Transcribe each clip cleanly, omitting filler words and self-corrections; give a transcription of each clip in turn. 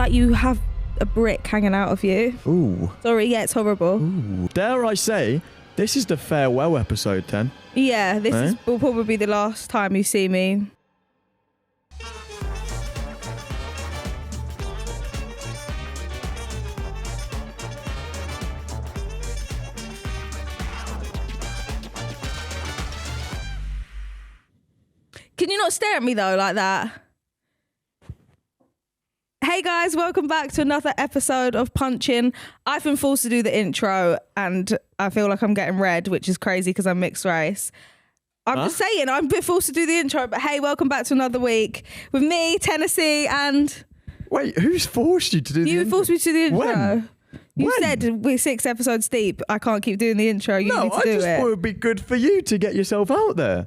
like you have a brick hanging out of you. Ooh. Sorry, yeah, it's horrible. Ooh. Dare I say, this is the farewell episode, Ten. Yeah, this will probably be the last time you see me. Can you not stare at me though like that? Hey guys, welcome back to another episode of Punching. I've been forced to do the intro and I feel like I'm getting red, which is crazy because I'm mixed race. I'm just saying, I'm a bit forced to do the intro, but hey, welcome back to another week with me, Tennessee, and... Wait, who's forced you to do the intro? You forced me to do the intro. When? You said we're 6 episodes deep. I can't keep doing the intro. You need to do it. No, I just thought it would be good for you to get yourself out there.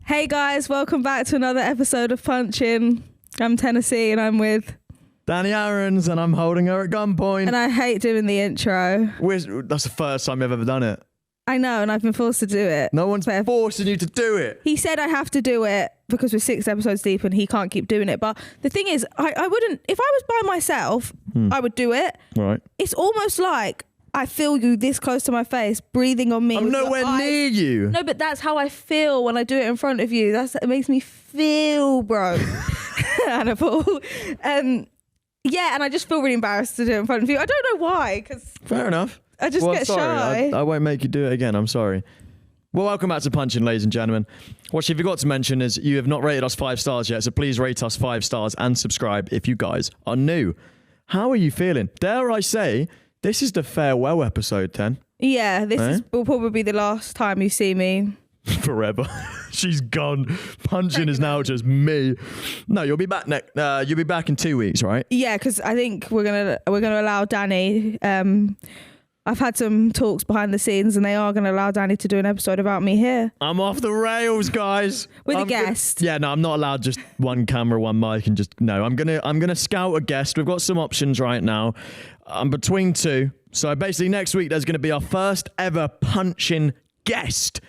Hey guys, welcome back to another episode of Punching. I'm Tennessee and I'm with... Danny Aarons, and I'm holding her at gunpoint. And I hate doing the intro. That's the first time I've ever done it. I know, and I've been forced to do it. No one's forcing you to do it. He said I have to do it because we're 6 episodes deep and he can't keep doing it. But the thing is, I wouldn't... If I was by myself, I would do it. Right. It's almost like I feel you this close to my face, breathing on me. I'm nowhere near you. No, but that's how I feel when I do it in front of you. It makes me feel, bro. Hannibal. Yeah, and I just feel really embarrassed to do it in front of you. I don't know why, because... Fair enough. I just get shy. I won't make you do it again. I'm sorry. Well, welcome back to Punching, ladies and gentlemen. What you forgot to mention is you have not rated us 5 stars yet, so please rate us 5 stars and subscribe if you guys are new. How are you feeling? Dare I say, this is the farewell episode, Ten. Yeah, this will probably be the last time you see me. Forever. She's gone. Punching is now just me. No, you'll be back you'll be back in 2 weeks, right? Yeah, because I think we're gonna allow Danny. I've had some talks behind the scenes, and they are gonna allow Danny to do an episode about me here. I'm off the rails, guys. With a guest. Yeah, no, I'm not allowed just one camera, one mic, and just no. I'm gonna scout a guest. We've got some options right now. I'm between 2. So basically, next week there's gonna be our first ever Punching guest.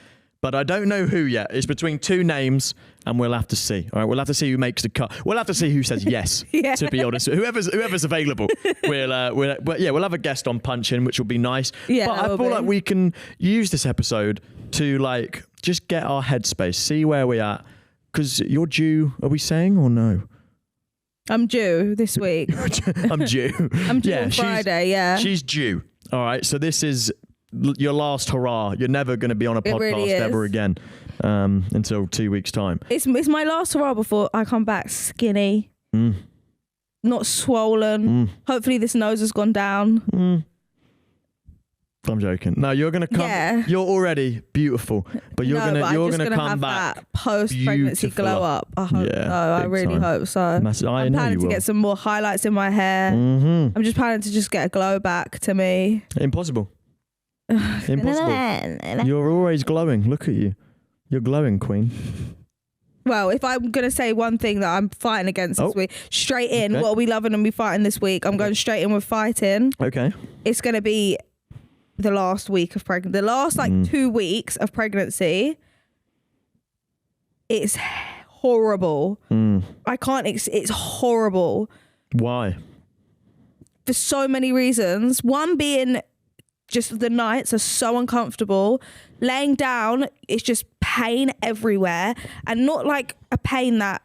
But I don't know who yet. It's between 2 names, and we'll have to see. All right, we'll have to see who makes the cut. We'll have to see who says yes. Yeah. To be honest, whoever's available, we'll have a guest on Punching, which will be nice. Yeah, but I feel like we can use this episode to like just get our headspace, see where we're at, because you're due. Are we saying or no? I'm due this week. I'm due. I'm due on Friday. Yeah, she's due. All right, so this is your last hurrah. You're never going to be on a podcast really ever again until 2 weeks time. It's my last hurrah before I come back skinny, not swollen. Hopefully this nose has gone down. I'm joking. No, you're going to come. Yeah. You're already beautiful, but you're going to come back that post-pregnancy glow up. I hope so. I really hope so. I'm planning to get some more highlights in my hair. I'm just planning to just get a glow back to me. Impossible. Impossible. You're always glowing. Look at you. You're glowing, Queen. Well, if I'm going to say one thing that I'm fighting against this week, straight in, what are we loving and we fighting this week? I'm going straight in with fighting. Okay. It's going to be the last week of pregnancy. The last 2 weeks of pregnancy. It's horrible. I can't, it's horrible. Why? For so many reasons. One being... just the nights are so uncomfortable. Laying down, it's just pain everywhere. And not like a pain that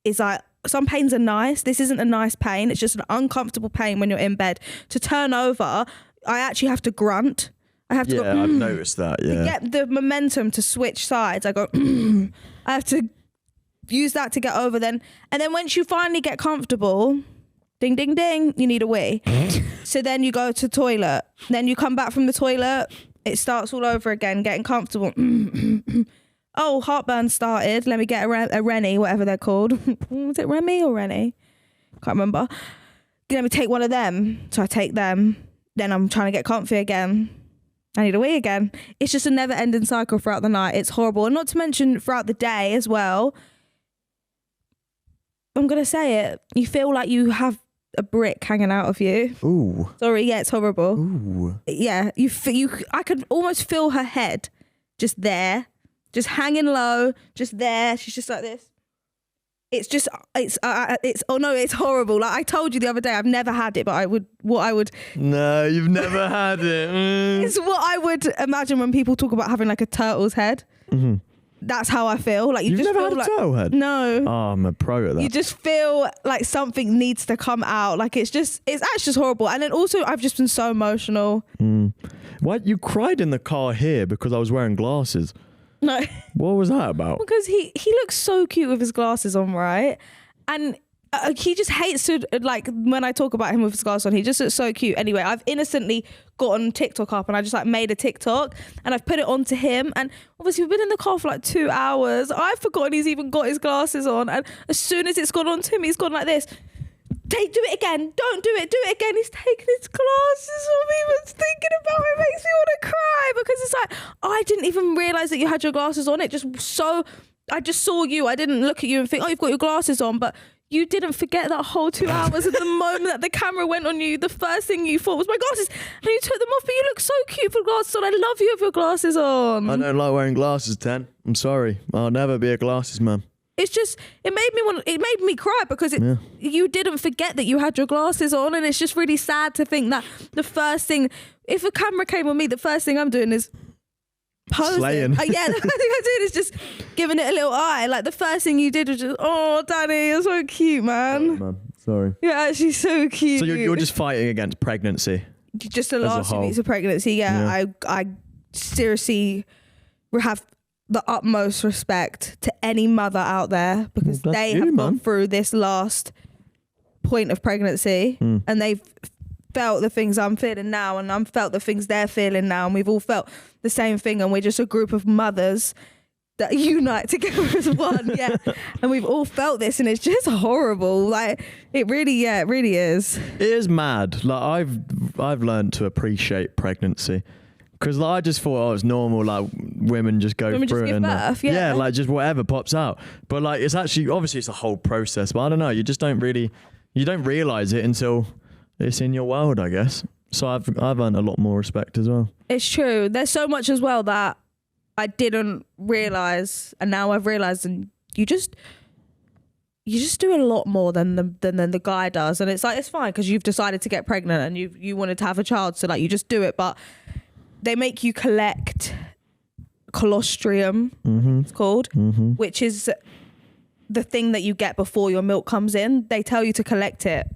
is like, some pains are nice. This isn't a nice pain. It's just an uncomfortable pain when you're in bed. To turn over, I actually have to grunt. I have to go, I've noticed that, yeah. To get the momentum to switch sides, I go, I have to use that to get over then. And then once you finally get comfortable... ding, ding, ding, you need a wee. So then you go to toilet. Then you come back from the toilet. It starts all over again, getting comfortable. Oh, heartburn started. Let me get a Rennie, whatever they're called. Was it Remy or Rennie? Can't remember. Let me take one of them. So I take them. Then I'm trying to get comfy again. I need a wee again. It's just a never-ending cycle throughout the night. It's horrible. And not to mention throughout the day as well. I'm going to say it. You feel like you have a brick hanging out of you. Ooh. Sorry, yeah, it's horrible. Ooh. Yeah, I could almost feel her head just there. just hanging low, just there. She's just like this. It's oh no, it's horrible. Like I told you the other day, I've never had it, but No, you've never had it. It's what I would imagine when people talk about having like a turtle's head. Mm-hmm. That's how I feel. Like you've just never feel had a like, turtle head? No. Oh, I'm a pro at that. You just feel like something needs to come out. Like it's actually just horrible. And then also I've just been so emotional. Why you cried in the car here because I was wearing glasses? No. What was that about? Because he looks so cute with his glasses on, right? And he just hates to, like, when I talk about him with his glasses on, he just looks so cute. Anyway, I've innocently gotten TikTok up and I just like made a TikTok and I've put it onto him. And obviously we've been in the car for like 2 hours. I've forgotten he's even got his glasses on. And as soon as it's gone onto him, he's gone like this. Do it again. Don't do it. Do it again. He's taking his glasses off. Even thinking about it makes me want to cry because it's like, I didn't even realise that you had your glasses on. I just saw you. I didn't look at you and think, oh, you've got your glasses on. But you didn't forget that whole 2 hours. At the moment that the camera went on you, the first thing you thought was my glasses. And you took them off, but you look so cute with glasses on. I love you with your glasses on. I don't like wearing glasses, Tan. I'm sorry. I'll never be a glasses man. It's just, it made me cry because you didn't forget that you had your glasses on, and it's just really sad to think that the first thing, if a camera came on me, the first thing I'm doing is posing. Slaying. The first thing I'm doing is just giving it a little eye. Like the first thing you did was just, oh, Danny, you're so cute, man. Sorry, man. Sorry. You're actually so cute. So you're just fighting against pregnancy. Just the last 2 weeks of pregnancy, yeah. I seriously have the utmost respect to any mother out there because they have gone through this last point of pregnancy and they've felt the things I'm feeling now and I'm felt the things they're feeling now, and we've all felt the same thing, and we're just a group of mothers that unite together as one. Yeah. And we've all felt this, and it's just horrible. Like it really is. It is mad. Like I've learned to appreciate pregnancy. Because like, I just thought, it's normal, like women just go through just it. Give birth, yeah, like just whatever pops out. But like, it's actually, obviously it's a whole process, but I don't know, you don't realise it until it's in your world, I guess. So I've earned a lot more respect as well. It's true. There's so much as well that I didn't realise, and now I've realised, and you just do a lot more than the guy does. And it's like, it's fine because you've decided to get pregnant and you wanted to have a child, so like you just do it. But they make you collect colostrum, it's called, which is the thing that you get before your milk comes in. They tell you to collect it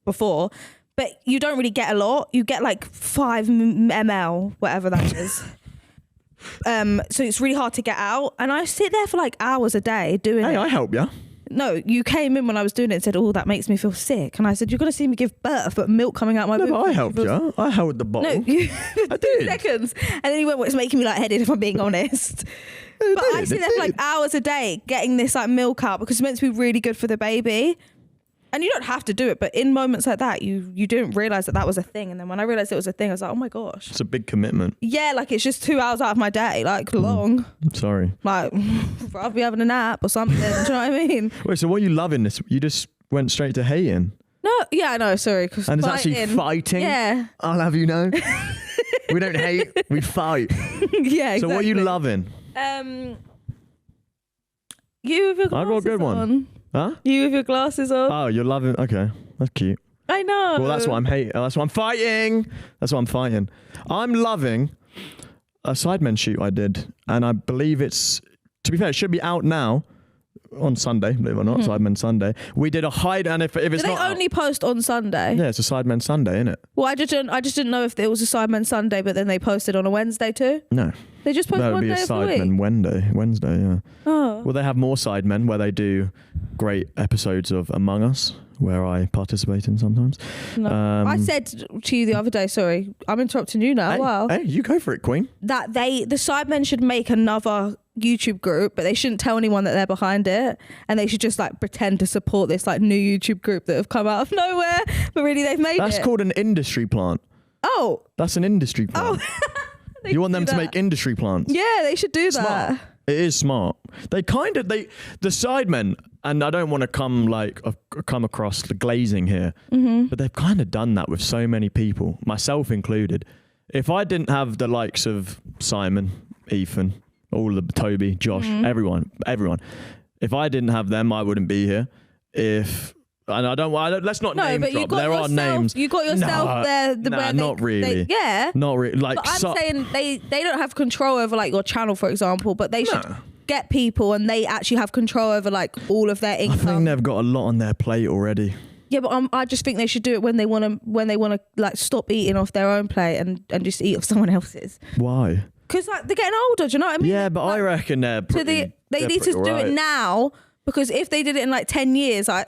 before, but you don't really get a lot. You get like 5 ml, whatever that is. So it's really hard to get out. And I sit there for like hours a day doing it. Hey, I help you. No, you came in when I was doing it and said, oh, that makes me feel sick. And I said, you're going to see me give birth, but milk coming out my boob. No, but I helped you. I held the bottle. No, I did. 2 seconds. And then he went, well, it's making me lightheaded if I'm being honest. But I sit there for like hours a day getting this like milk out because it's meant to be really good for the baby. And you don't have to do it, but in moments like that, you didn't realise that was a thing. And then when I realised it was a thing, I was like, oh my gosh. It's a big commitment. Yeah, like it's just 2 hours out of my day, like long. Sorry. Like, I'll be having a nap or something, do you know what I mean? Wait, so what are you loving this? You just went straight to hating? No, yeah, I know, sorry. And it's actually fighting? Yeah. I'll have you know. We don't hate, we fight. Yeah, exactly. So what are you loving? You with your glasses I got a good on. one. Huh? You with your glasses on. Oh, you're loving. Okay, that's cute. I know. Well, that's what I'm hating. That's what I'm fighting. That's what I'm fighting. I'm loving a Sidemen shoot I did, and I believe it's. To be fair, it should be out now on Sunday. Believe it or not, Sidemen Sunday. We did a hide, and if it's Do they not only post on Sunday? Yeah, it's a Sidemen Sunday, isn't it? Well, I just didn't know if it was a Sidemen Sunday, but then they posted on a Wednesday too. No. They just post one day of the week. That would be a Sidemen Wednesday, yeah. Oh. Well, they have more Sidemen where they do great episodes of Among Us, where I participate in sometimes. No. I said to you the other day, sorry, I'm interrupting you now. Hey, wow. Hey, you go for it, Queen. That the Sidemen should make another YouTube group, but they shouldn't tell anyone that they're behind it, and they should just like pretend to support this like new YouTube group that have come out of nowhere, but really they've made That's called an industry plant. Oh. That's an industry plant. Oh. You want them to make industry plants? Yeah, they should do Smart. that. It is smart. The Sidemen, and I don't want to come across the glazing here, but they've kind of done that with so many people, myself included. If I didn't have the likes of Simon, Ethan, All of the Toby, Josh, everyone. If I didn't have them, I wouldn't be here. And I don't. Let's not name drop. There are names. You got yourself there. Not really. Not really. Like, but I'm saying they don't have control over like your channel, for example. But they should get people, and they actually have control over like all of their income. I think they've got a lot on their plate already. Yeah, but I just think they should do it when they want to like stop eating off their own plate and just eat off someone else's. Why? Because like they're getting older. Do you know what I mean? Yeah, but like, I reckon they need to do it now, because if they did it in like 10 years, like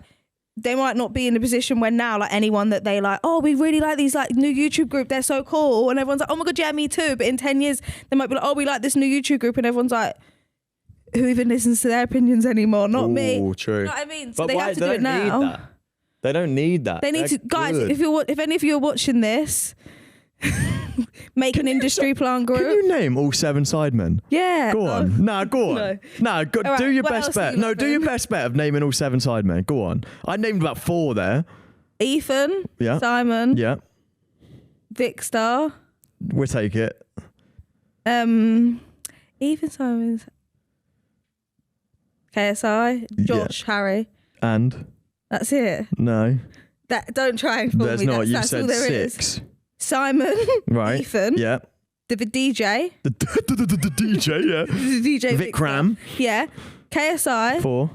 they might not be in a position where now like anyone that they like, oh, we really like these like new YouTube group, they're so cool, and everyone's like, oh my god, yeah, me too. But in 10 years they might be like, oh, we like this new YouTube group, and everyone's like, who even listens to their opinions anymore? Not me. True. You know what I mean? So but they have to do it now. They don't need that. They need to, guys. If any of you are watching this, make an industry plan group. Can you name all 7 Sidemen? Yeah. Go on. Go on. Right, do your best bet. No, do your best bet of naming all 7 Sidemen. Go on. I named about 4 there. Ethan. Yeah. Simon. Yeah. Vicstar. We'll take it. Ethan, Simon. KSI. Josh. Harry. And? That's it. No. Don't try and fool There's me. not. You that's said all there 6. Is. Simon. Right. Ethan. Yeah. The DJ. The DJ, yeah. The DJ. Vikram. Yeah. KSI. 4.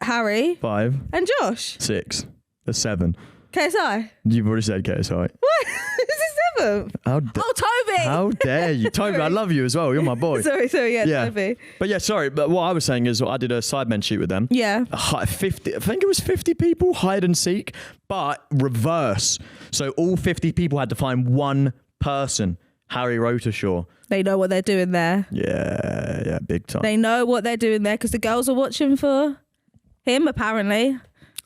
Harry. 5. And Josh. 6. There's 7. KSI. You've already said KSI. What? This is 7th. Toby. How dare you? Toby, I love you as well. You're my boy. Sorry, yeah, Toby. But yeah, sorry. But what I was saying is I did a Sidemen shoot with them. Yeah. 50, I think it was 50 people, hide and seek, but reverse. So all 50 people had to find one person, Harry Rotershaw. They know what they're doing there. Yeah, big time. They know what they're doing there because the girls are watching for him, apparently.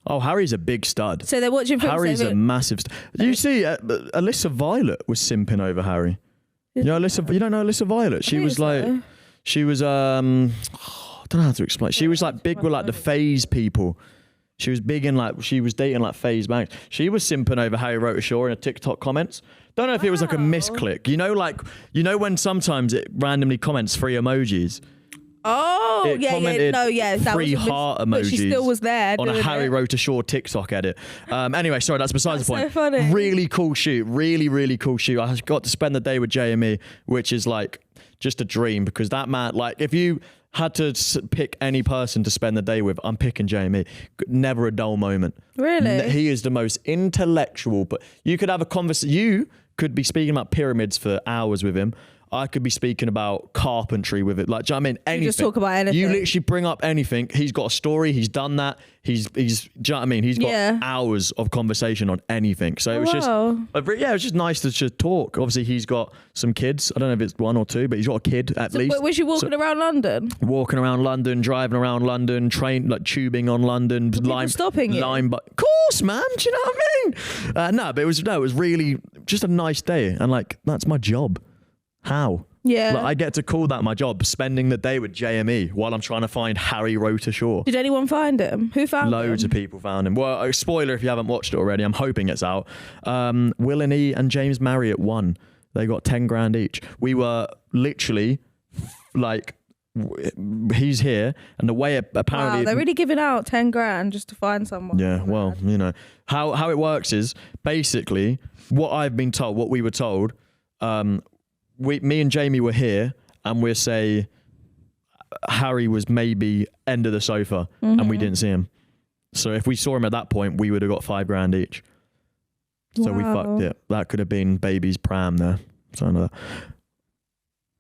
Oh, Harry's a big stud. So they're watching for Harry's a massive stud. You see, Alyssa Violet was simping over Harry. You know you don't know Alyssa Violet? She was like, she was, I don't know how to explain. She was like big with like the phase people. She was big in like, she was dating like phase banks. She was simping over Harry Rotershaw in a TikTok comments. Don't know if it was like a misclick. You know when sometimes it randomly comments 3 emojis. Oh, that 3 heart emojis. But she still was there on a Harry Rotershaw TikTok edit. Anyway, sorry, that's besides the point. So funny. Really cool shoot. Really, really cool shoot. I got to spend the day with JME, which is like just a dream because that man, like if you had to pick any person to spend the day with, I'm picking JME. Never a dull moment. Really? He is the most intellectual, but you could have a conversation. You could be speaking about pyramids for hours with him. I could be speaking about carpentry with it. Like, do you know what I mean? Anything. You just talk about anything. You literally bring up anything. He's got a story. He's done that. Do you know what I mean? He's got hours of conversation on anything. So it was it was just nice to just talk. Obviously, he's got some kids. I don't know if it's 1 or 2, but he's got a kid at least. Was you walking around London? Walking around London, driving around London, tubing on London. Stopping you? Of course, man. Do you know what I mean? But it was really just a nice day. And like, that's my job. How? Yeah. Like, I get to call that my job, spending the day with JME while I'm trying to find Harry Rotershaw. Did anyone find him? Who found him? Loads of people found him. Well, spoiler if you haven't watched it already, I'm hoping it's out. Will and E and James Marriott won. They got 10 grand each. We were literally like, he's here, and the way apparently... Wow, they're really giving out 10 grand just to find someone. Yeah, well, you know. How it works is, basically, what I've been told, what we were told... me and Jamie were here, and we'll say Harry was maybe end of the sofa, and we didn't see him. So if we saw him at that point, we would have got 5 grand each. So we fucked it. That could have been baby's pram there. Something like that.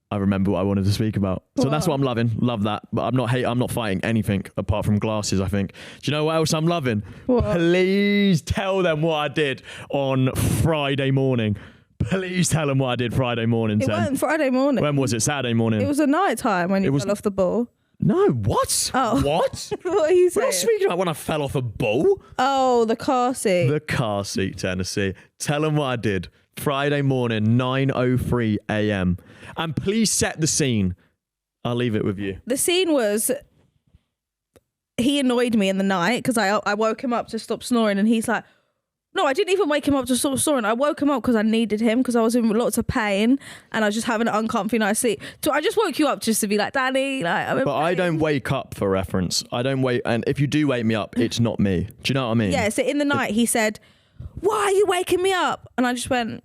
I remember what I wanted to speak about. So that's what I'm loving. Love that. But I'm not fighting anything apart from glasses, I think. Do you know what else I'm loving? What? Please tell them what I did on Friday morning. Please tell them what I did Friday morning. It wasn't Friday morning. When was it? Saturday morning? It was a night time when you fell off the ball. No, what? Oh. What? What are you saying? We're not speaking about when I fell off a ball. Oh, the car seat. The car seat, Tennessee. Tell them what I did Friday morning, 9:03 a.m. And please set the scene. I'll leave it with you. The scene was... He annoyed me in the night because I woke him up to stop snoring, and he's like, No, I didn't even wake him up to stop snoring. I woke him up because I needed him because I was in lots of pain and I was just having an uncomfy night's sleep. So I just woke you up just to be like, Danny, like, I'm in But pain. I don't wake up for reference. I don't wait. And if you do wake me up, it's not me. Do you know what I mean? Yeah, so in the night he said, why are you waking me up? And I just went,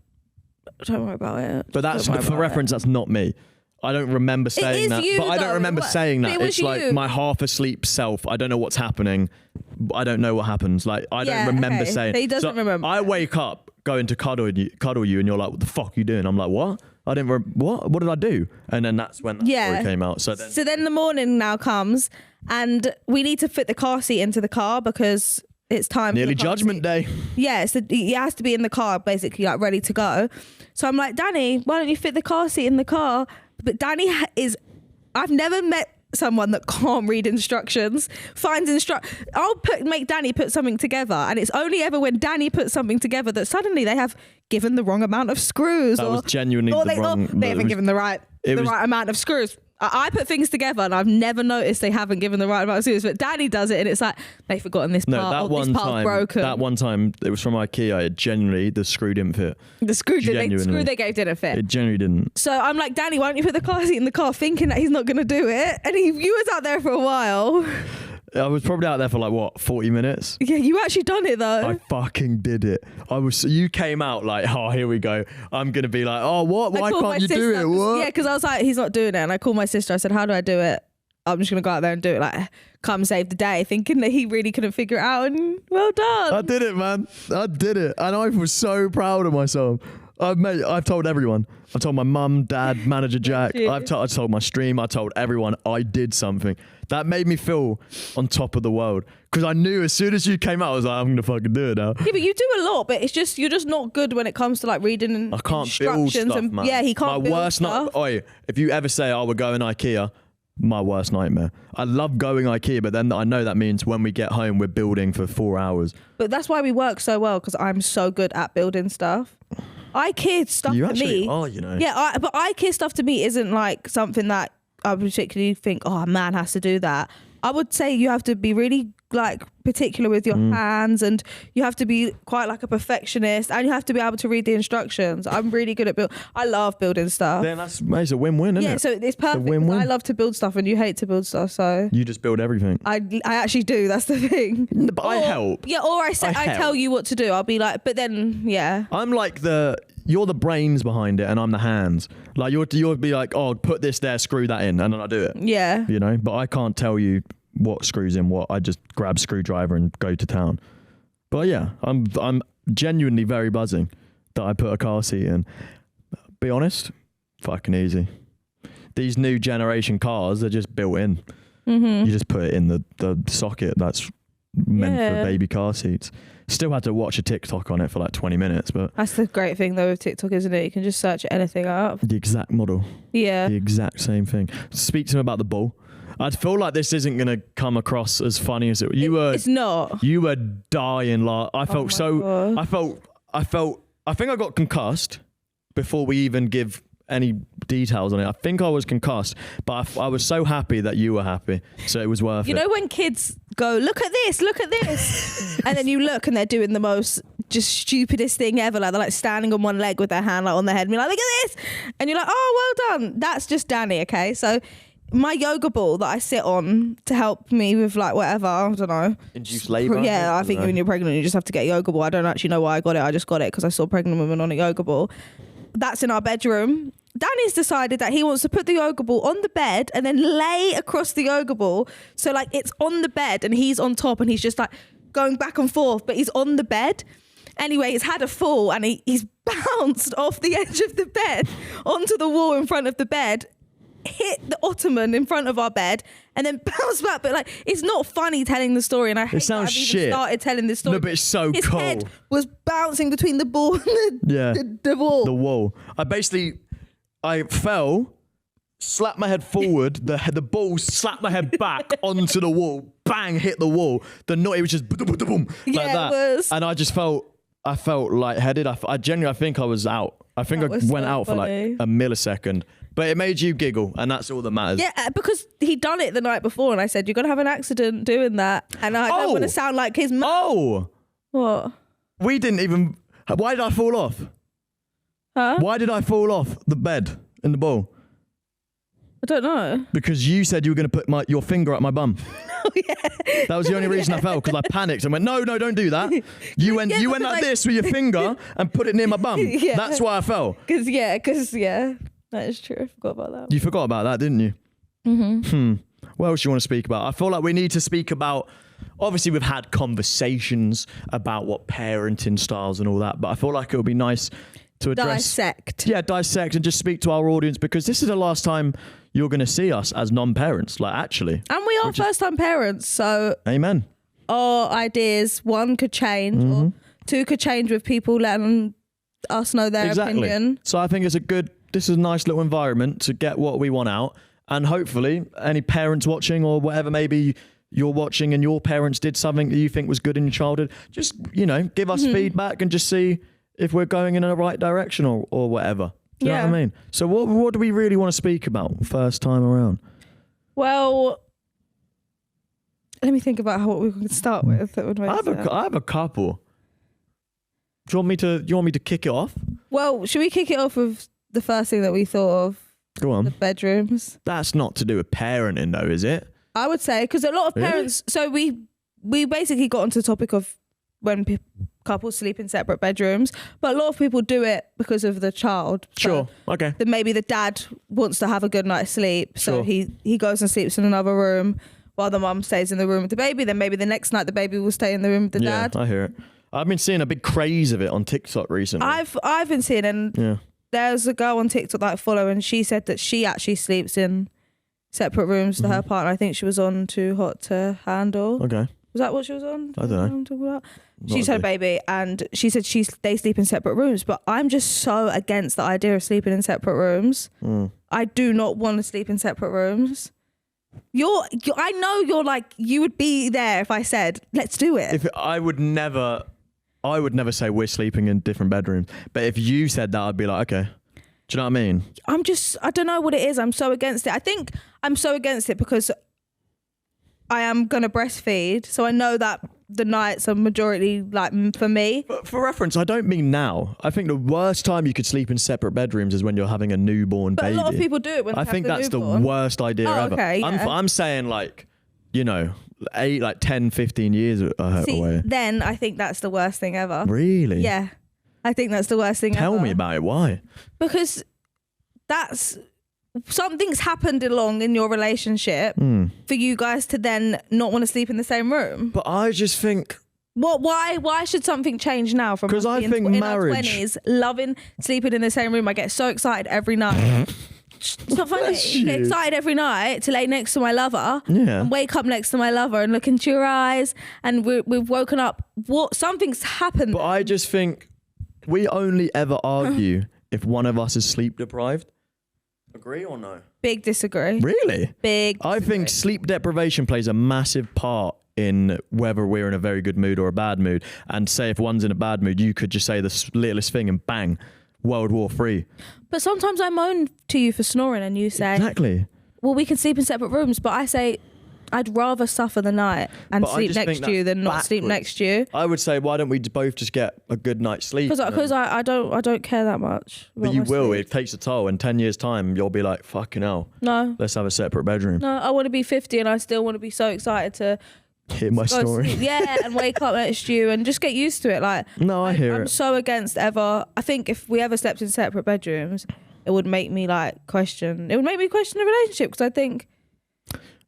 don't worry about it. But that's, Don't worry for about reference, that's not me. I don't remember saying is that. you, But I don't though. remember saying But that. it was It's like you. my half asleep self. I don't know what's happening. I don't know what happens. Like, I Yeah, don't remember okay. saying. He doesn't remember. I wake up going to cuddle you, and you're like, what the fuck are you doing? I'm like, what? I didn't, what? What did I do? And then that's when that story came out. So then the morning now comes and we need to fit the car seat into the car because it's time nearly for the car Judgment seat. Day. Yeah, so it has to be in the car, basically, like ready to go. So I'm like, Danny, why don't you fit the car seat in the car? But Danny I've never met someone that can't read instructions, I'll make Danny put something together, and it's only ever when Danny puts something together that suddenly they have given the wrong amount of screws. That was genuinely the wrong. They haven't given the right amount of screws. I put things together and I've never noticed they haven't given the right amount of screws, but Danny does it and it's like, they've forgotten this part. No, This part's broken. That one time, it was from IKEA. It genuinely, the screw didn't fit. The screw Genuinely. they gave didn't fit. It genuinely didn't. So I'm like, Danny, why don't you put the car seat in the car, thinking that he's not going to do it? And you was out there for a while. I was probably out there for like, what, 40 minutes? Yeah, you actually done it though. I fucking did it. You came out like, oh, here we go. I'm going to be like, oh, what? Why can't you do it? What? Yeah, because I was like, he's not doing it. And I called my sister. I said, how do I do it? I'm just going to go out there and do it. Like, come save the day, thinking that he really couldn't figure it out. And well done. I did it, man. I did it. And I was so proud of myself. I've told everyone. I've told my mum, dad, manager Jack. I told my stream. I told everyone I did something. That made me feel on top of the world. Because I knew as soon as you came out, I was like, I'm going to fucking do it now. Yeah, but you do a lot, but it's just, you're just not good when it comes to like reading and I can't build instructions. stuff, man. Yeah, he can't build worst stuff. If you ever say, oh, we're going IKEA, my worst nightmare. I love going IKEA, but then I know that means when we get home, we're building for 4 hours. But that's why we work so well, because I'm so good at building stuff. IKEA stuff You to actually me. are, you know. Yeah, but IKEA stuff to me isn't like something that I particularly think, oh, a man has to do that. I would say you have to be really like particular with your hands, and you have to be quite like a perfectionist, and you have to be able to read the instructions. I'm really good at I love building stuff. Then it's a win-win, isn't it? Yeah, so it's perfect. win-win. I love to build stuff and you hate to build stuff, so You just build everything. I actually do. That's the thing. But I help. Yeah, or I tell you what to do. I'll be like, but then yeah. I'm like you're the brains behind it and I'm the hands. Like you'll be like, oh, put this there, screw that in, and then I do it. Yeah. You know, but I can't tell you what screws in what. I just grab screwdriver and go to town. But yeah, I'm genuinely very buzzing that I put a car seat in. Be honest, fucking easy. These new generation cars are just built in. Mm-hmm. You just put it in the socket that's meant for baby car seats. Still had to watch a TikTok on it for like 20 minutes, but That's the great thing though with TikTok, isn't it? You can just search anything up. the exact model, Yeah. the exact same thing. Speak to him about the bull. I feel like this isn't going to come across as funny as It's not. You were dying. I felt God. I think I got concussed before we even give any details on it. I think I was concussed, but I was so happy that you were happy, so it was worth it. You know when kids go, look at this, and then you look and they're doing the most just stupidest thing ever, like they're like standing on one leg with their hand like on their head and be like, look at this, and you're like, oh, well done. That's just Danny, okay? So my yoga ball that I sit on to help me with like whatever, I don't know. Induced labour? Yeah, I think when you're pregnant, you just have to get a yoga ball. I don't actually know why I got it. I just got it because I saw pregnant women on a yoga ball. That's in our bedroom. Danny's decided that he wants to put the yoga ball on the bed and then lay across the yoga ball. So like it's on the bed and he's on top and he's just like going back and forth, but he's on the bed. Anyway, he's had a fall and he's bounced off the edge of the bed onto the wall in front of the bed, hit the ottoman in front of our bed, and then bounced back. But like, it's not funny telling the story, and I hate sounds that I've shit. even started telling this story. No, but it's so His cool. head was bouncing between the ball and the wall. The wall. I fell, slapped my head forward, the ball slapped my head back onto the wall, bang, hit the wall. The noise was just boom, like Yeah, that. it was. And I felt lightheaded. I genuinely think I was out. I think I went out for like funny. a millisecond. But it made you giggle, and that's all that matters. Yeah, because he'd done it the night before, and I said, you're going to have an accident doing that. And I don't want to sound like his mum. Oh! What? We didn't even... Why did I fall off? Huh? Why did I fall off the bed in the ball? I don't know. Because you said you were going to put your finger up my bum. Oh, yeah. That was the only reason I fell, because I panicked and went, no, don't do that. You went like this with your finger and put it near my bum. Yeah. That's why I fell. Because, that is true. I forgot about that. You forgot about that, didn't you? Mm-hmm. What else do you want to speak about? I feel like we need to speak about, obviously we've had conversations about what parenting styles and all that, but I feel like it would be nice to address... dissect and just speak to our audience, because this is the last time you're going to see us as non-parents, like actually. And we are first-time parents, so... Amen. Our ideas, one could change, or two could change with people letting us know their opinion. So I think this is a nice little environment to get what we want out, and hopefully any parents watching or whatever, maybe you're watching and your parents did something that you think was good in your childhood, just, give us feedback and just see if we're going in the right direction or whatever. Do you know what I mean? So what do we really want to speak about first time around? Well, let me think about what we can start with. That would make sense. I have a couple. Do you want me to kick it off? Well, should we kick it off with the first thing that we thought of? Go on. The bedrooms. That's not to do with parenting though, is it? I would say, because a lot of parents... So we basically got onto the topic of when couples sleep in separate bedrooms, but a lot of people do it because of the child. Sure. Okay. Then maybe the dad wants to have a good night's sleep, so Sure. he goes and sleeps in another room while the mum stays in the room with the baby. Then maybe the next night the baby will stay in the room with the dad. I hear it. I've been seeing a big craze of it on TikTok recently. I've been seeing, and there's a girl on TikTok that I follow, and she said that she actually sleeps in separate rooms to her partner. I think she was on Too Hot to Handle. Okay. Was that what she was on? I don't know. She's had a baby, and she said they sleep in separate rooms, but I'm just so against the idea of sleeping in separate rooms. I do not want to sleep in separate rooms. I know you're like, you would be there if I said, let's do it. I would never say we're sleeping in different bedrooms, but if you said that, I'd be like, okay. Do you know what I mean? I don't know what it is. I'm so against it. I think I'm so against it because I am going to breastfeed. So I know that the nights are majority like for me. But for reference, I don't mean now. I think the worst time you could sleep in separate bedrooms is when you're having a newborn baby. But a lot of people do it when they have the think that's newborn. the worst idea ever. Okay, yeah. I'm saying like, 10, 15 years away. Then I think that's the worst thing ever. Really? Yeah. I think that's the worst thing ever. Tell me about it. Why? Because something's happened along in your relationship for you guys to then not want to sleep in the same room. But I just think... Why should something change now from us I being think in marriage... our 20s, loving sleeping in the same room? I get so excited every night. It's not funny. I get excited every night to lay next to my lover and wake up next to my lover and look into your eyes, and we've woken up. Something's happened. But I just think we only ever argue if one of us is sleep deprived. Agree or no? Big disagree. Really? Big I think sleep deprivation plays a massive part in whether we're in a very good mood or a bad mood. And say if one's in a bad mood, you could just say the littlest thing and bang, World War III. But sometimes I moan to you for snoring and you say... Exactly. Well, we can sleep in separate rooms, but I say... I'd rather suffer the night and sleep next to you than not sleep next to you. I would say, why don't we both just get a good night's sleep? Because I don't care that much. But you will. It takes a toll. In 10 years' time, you'll be like, fucking hell. No. Let's have a separate bedroom. No, I want to be 50 and I still want to be so excited to hear my story. And wake up next to you and just get used to it. Like, no, I hear it. I'm so against ever. I think if we ever slept in separate bedrooms, it would make me question the relationship, because I think...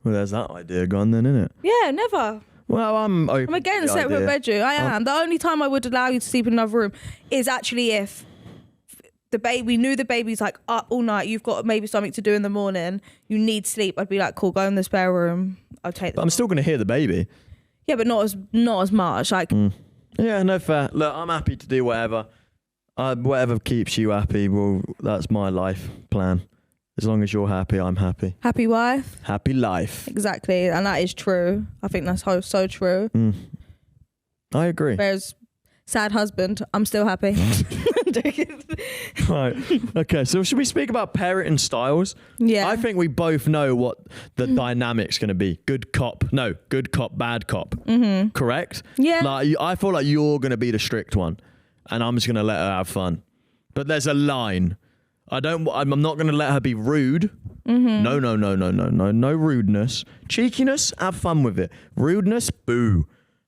Well, there's that idea gone then, isn't it? Yeah, never. Well, I'm against separate bedroom. I am. The only time I would allow you to sleep in another room is actually if we knew the baby's like up all night, you've got maybe something to do in the morning, you need sleep. I'd be like, cool, go in the spare room. I'll take that. But I'm still going to hear the baby. Yeah, but not as much. Like, yeah, no fair. Look, I'm happy to do whatever. Whatever keeps you happy. Well, that's my life plan. As long as you're happy, I'm happy. Happy wife. Happy life. Exactly. And that is true. I think that's so true. I agree. Whereas sad husband, I'm still happy. Right. Okay, so should we speak about parenting styles? Yeah. I think we both know what the dynamic's going to be. Good cop, bad cop. Mm-hmm. Correct? Yeah. Like, I feel like you're going to be the strict one, and I'm just going to let her have fun. But there's a line. I'm not going to let her be rude. Mm-hmm. No rudeness. Cheekiness, have fun with it. Rudeness, boo.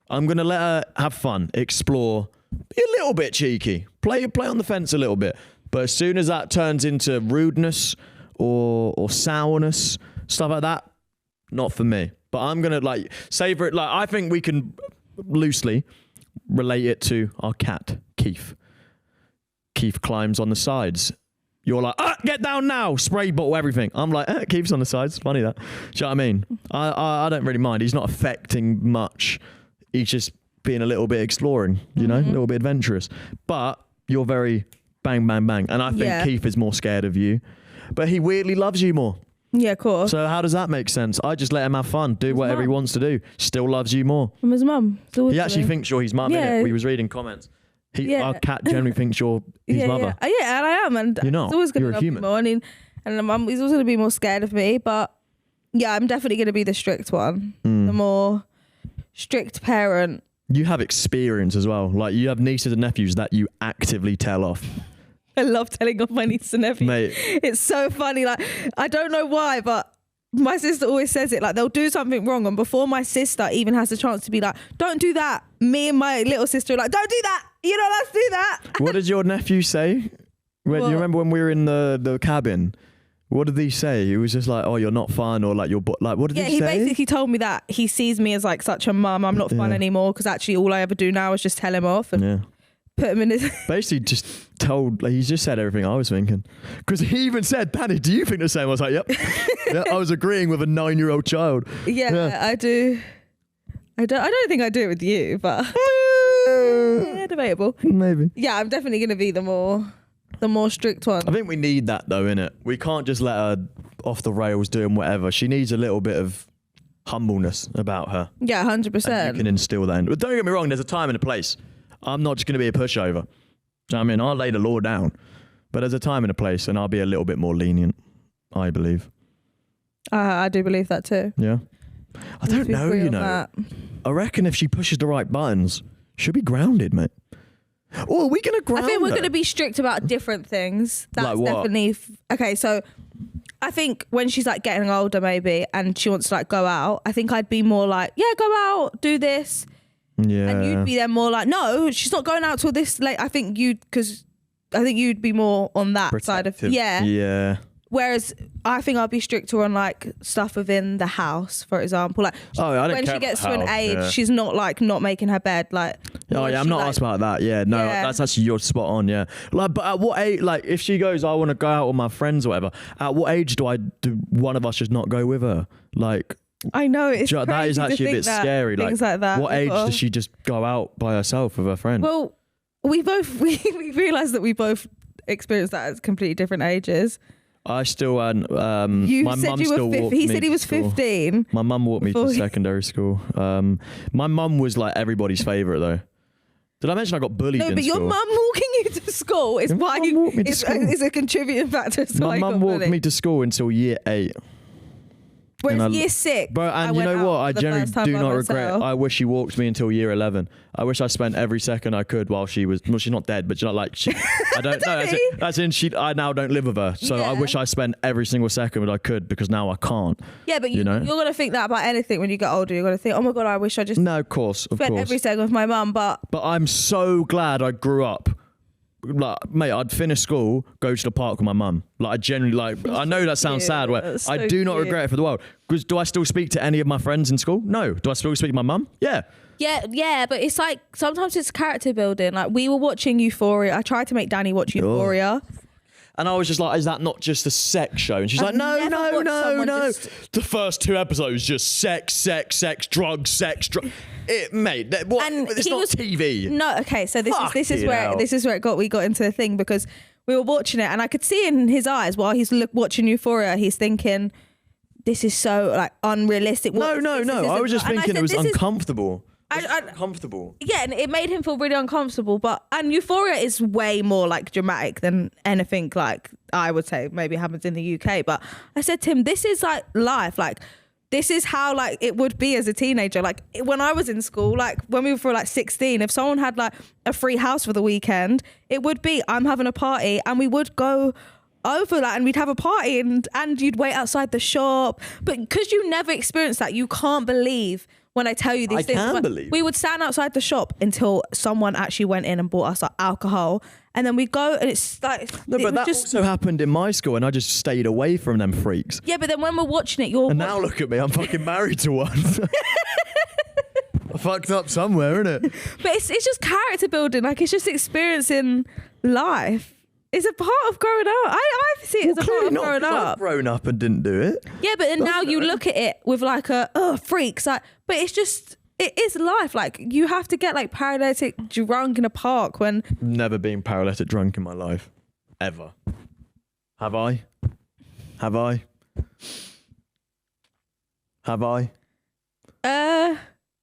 I'm going to let her have fun, explore, be a little bit cheeky, play on the fence a little bit. But as soon as that turns into rudeness or sourness, stuff like that, not for me. But I'm going to savor it. I think we can loosely relate it to our cat, Keith. Keith climbs on the sides. You're like, get down now, spray bottle, everything. I'm like, Keith's on the sides. Funny that. Do you know what I mean? I don't really mind. He's not affecting much. He's just being a little bit exploring, you know, a little bit adventurous. But you're very bang, bang, bang. And I think Keith is more scared of you. But he weirdly loves you more. Yeah, of course. So how does that make sense? I just let him have fun, do whatever he wants to do. Still loves you more. From his mum. He actually thinks you're his mum, innit? We was reading comments. Our cat generally thinks you're his mother. Yeah, and I am. And you're not. Always gonna you're a love human. Me more. And the mum, he's also going to be more scared of me. But yeah, I'm definitely going to be the strict one. The more strict parent. You have experience as well. Like, you have nieces and nephews that you actively tell off. I love telling off my nieces and nephews. Mate. It's so funny. Like, I don't know why, but my sister always says it. Like, they'll do something wrong, and before my sister even has the chance to be like, don't do that, me and my little sister are like, don't do that. You know, let's do that. What did your nephew say? You remember when we were in the cabin? What did he say? He was just like, "Oh, you're not fun," or like, "You're like." What did he say? Yeah, he basically told me that he sees me as like such a mum. I'm not fun anymore because actually all I ever do now is just tell him off and put him in his. Basically, just he just said everything I was thinking. Because he even said, "Danny, do you think the same?" I was like, "Yep." Yeah, I was agreeing with a 9-year-old child. Yeah, I do. I don't think I do it with you, but debatable. Maybe. Yeah, I'm definitely going to be the more strict one. I think we need that though, innit? We can't just let her off the rails doing whatever. She needs a little bit of humbleness about her. Yeah, 100%. You can instill that in. But don't get me wrong, there's a time and a place. I'm not just going to be a pushover. Do you know what I mean? I'll lay the law down. But there's a time and a place, and I'll be a little bit more lenient, I believe. I do believe that too. Yeah. I don't know, you know. That. I reckon if she pushes the right buttons, she'll be grounded, mate. Oh, are we going to ground I think we're her? going to be strict about different things. That's like what? Definitely... Okay, so I think when she's like getting older maybe and she wants to like go out, I think I'd be more like, yeah, go out, do this. Yeah. And you'd be then more like, no, she's not going out till this late. I think you'd be more on that Protective. side of... Yeah. Yeah. Whereas I think I'll be stricter on like stuff within the house, for example. Like when she gets to an age, she's not like not making her bed. Like I'm not asked about that. Yeah, no, that's actually you're spot on. Yeah, like, but at what age? Like, if she goes, I want to go out with my friends or whatever. At what age do one of us just not go with her? Like, I know it's crazy that is actually a bit scary. Like that. What age does she just go out by herself with her friends? Well, we realised that we both experienced that at completely different ages. I still you my said mum you were still walked he me said he was 15. My mum walked me to secondary school. My mum was like everybody's favourite though. Did I mention I got bullied in school? No, but your mum walking you to school is why it's a contributing factor. My mum walked me to school until year 8. Whereas year 6, and you know what? I generally do not regret. I wish she walked me until year 11. I wish I spent every second I could while she was. Well, she's not dead, but she's not like. I don't know. That's in. I now don't live with her, so I wish I spent every single second that I could because now I can't. Yeah, but you're gonna think that about anything when you get older. You're gonna think, oh my god, I wish I just. No, of course, spent every second with my mum, but I'm so glad I grew up. Like, mate, I'd finish school, go to the park with my mum. Like, I generally I know that sounds sad. I do not regret it for the world. Because do I still speak to any of my friends in school? No. Do I still speak to my mum? Yeah. Yeah, but it's like sometimes it's character building. Like, we were watching Euphoria. I tried to make Danny watch Euphoria. And I was just like, is that not just a sex show? And she's like, no. The first 2 episodes, just sex, drugs. Mate, it's not TV. No, okay, so this is where we got into the thing, because we were watching it and I could see in his eyes while he's watching Euphoria, he's thinking, this is so like unrealistic. No. I was just thinking it was uncomfortable. Uncomfortable. Yeah, and it made him feel really uncomfortable. And Euphoria is way more like dramatic than anything like I would say maybe happens in the UK. But I said to him, this is like life. Like, this is how like it would be as a teenager. Like when I was in school, like when we were like 16, if someone had like a free house for the weekend, it would be I'm having a party, and we would go over that and we'd have a party and you'd wait outside the shop. But because you never experienced that, you can't believe when I tell you these things. I can believe. We would stand outside the shop until someone actually went in and bought us like alcohol. And then we go and it's like... No, but that also happened in my school, and I just stayed away from them freaks. Yeah, but then when we're watching it, And now look at me, I'm fucking married to one. I fucked up somewhere, innit? But it's just character building. Like, it's just experiencing life. It's a part of growing up. I see it as a part of growing up. I've grown up and didn't do it. Yeah, but then now you look at it with like freaks. Like, but it's just... It is life. Like, you have to get like paralytic drunk in a park when... Never been paralytic drunk in my life. Ever. Have I? Have I? Have I? I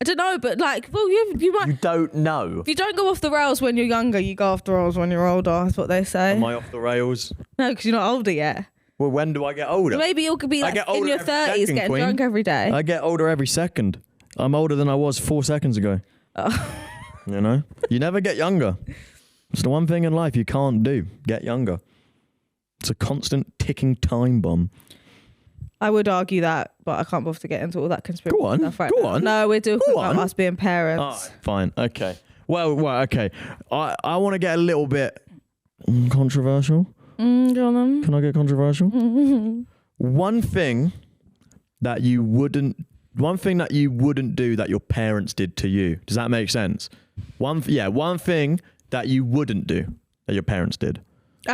don't know, but like, well, you might... You don't know. If you don't go off the rails when you're younger, you go off the rails when you're older. That's what they say. Am I off the rails? No, because you're not older yet. Well, when do I get older? Maybe you could be like in your 30s getting drunk every day. I get older every second. I'm older than I was 4 seconds ago. Oh. You know? You never get younger. It's the one thing in life you can't do. Get younger. It's a constant ticking time bomb. I would argue that, but I can't bother to get into all that conspiracy stuff right now. Go on. No, we're talking about us being parents. Right, fine. Okay. Well, okay. I want to get a little bit controversial. Go on then. Can I get controversial? One thing that you wouldn't do that your parents did to you. Does that make sense? One thing that you wouldn't do that your parents did.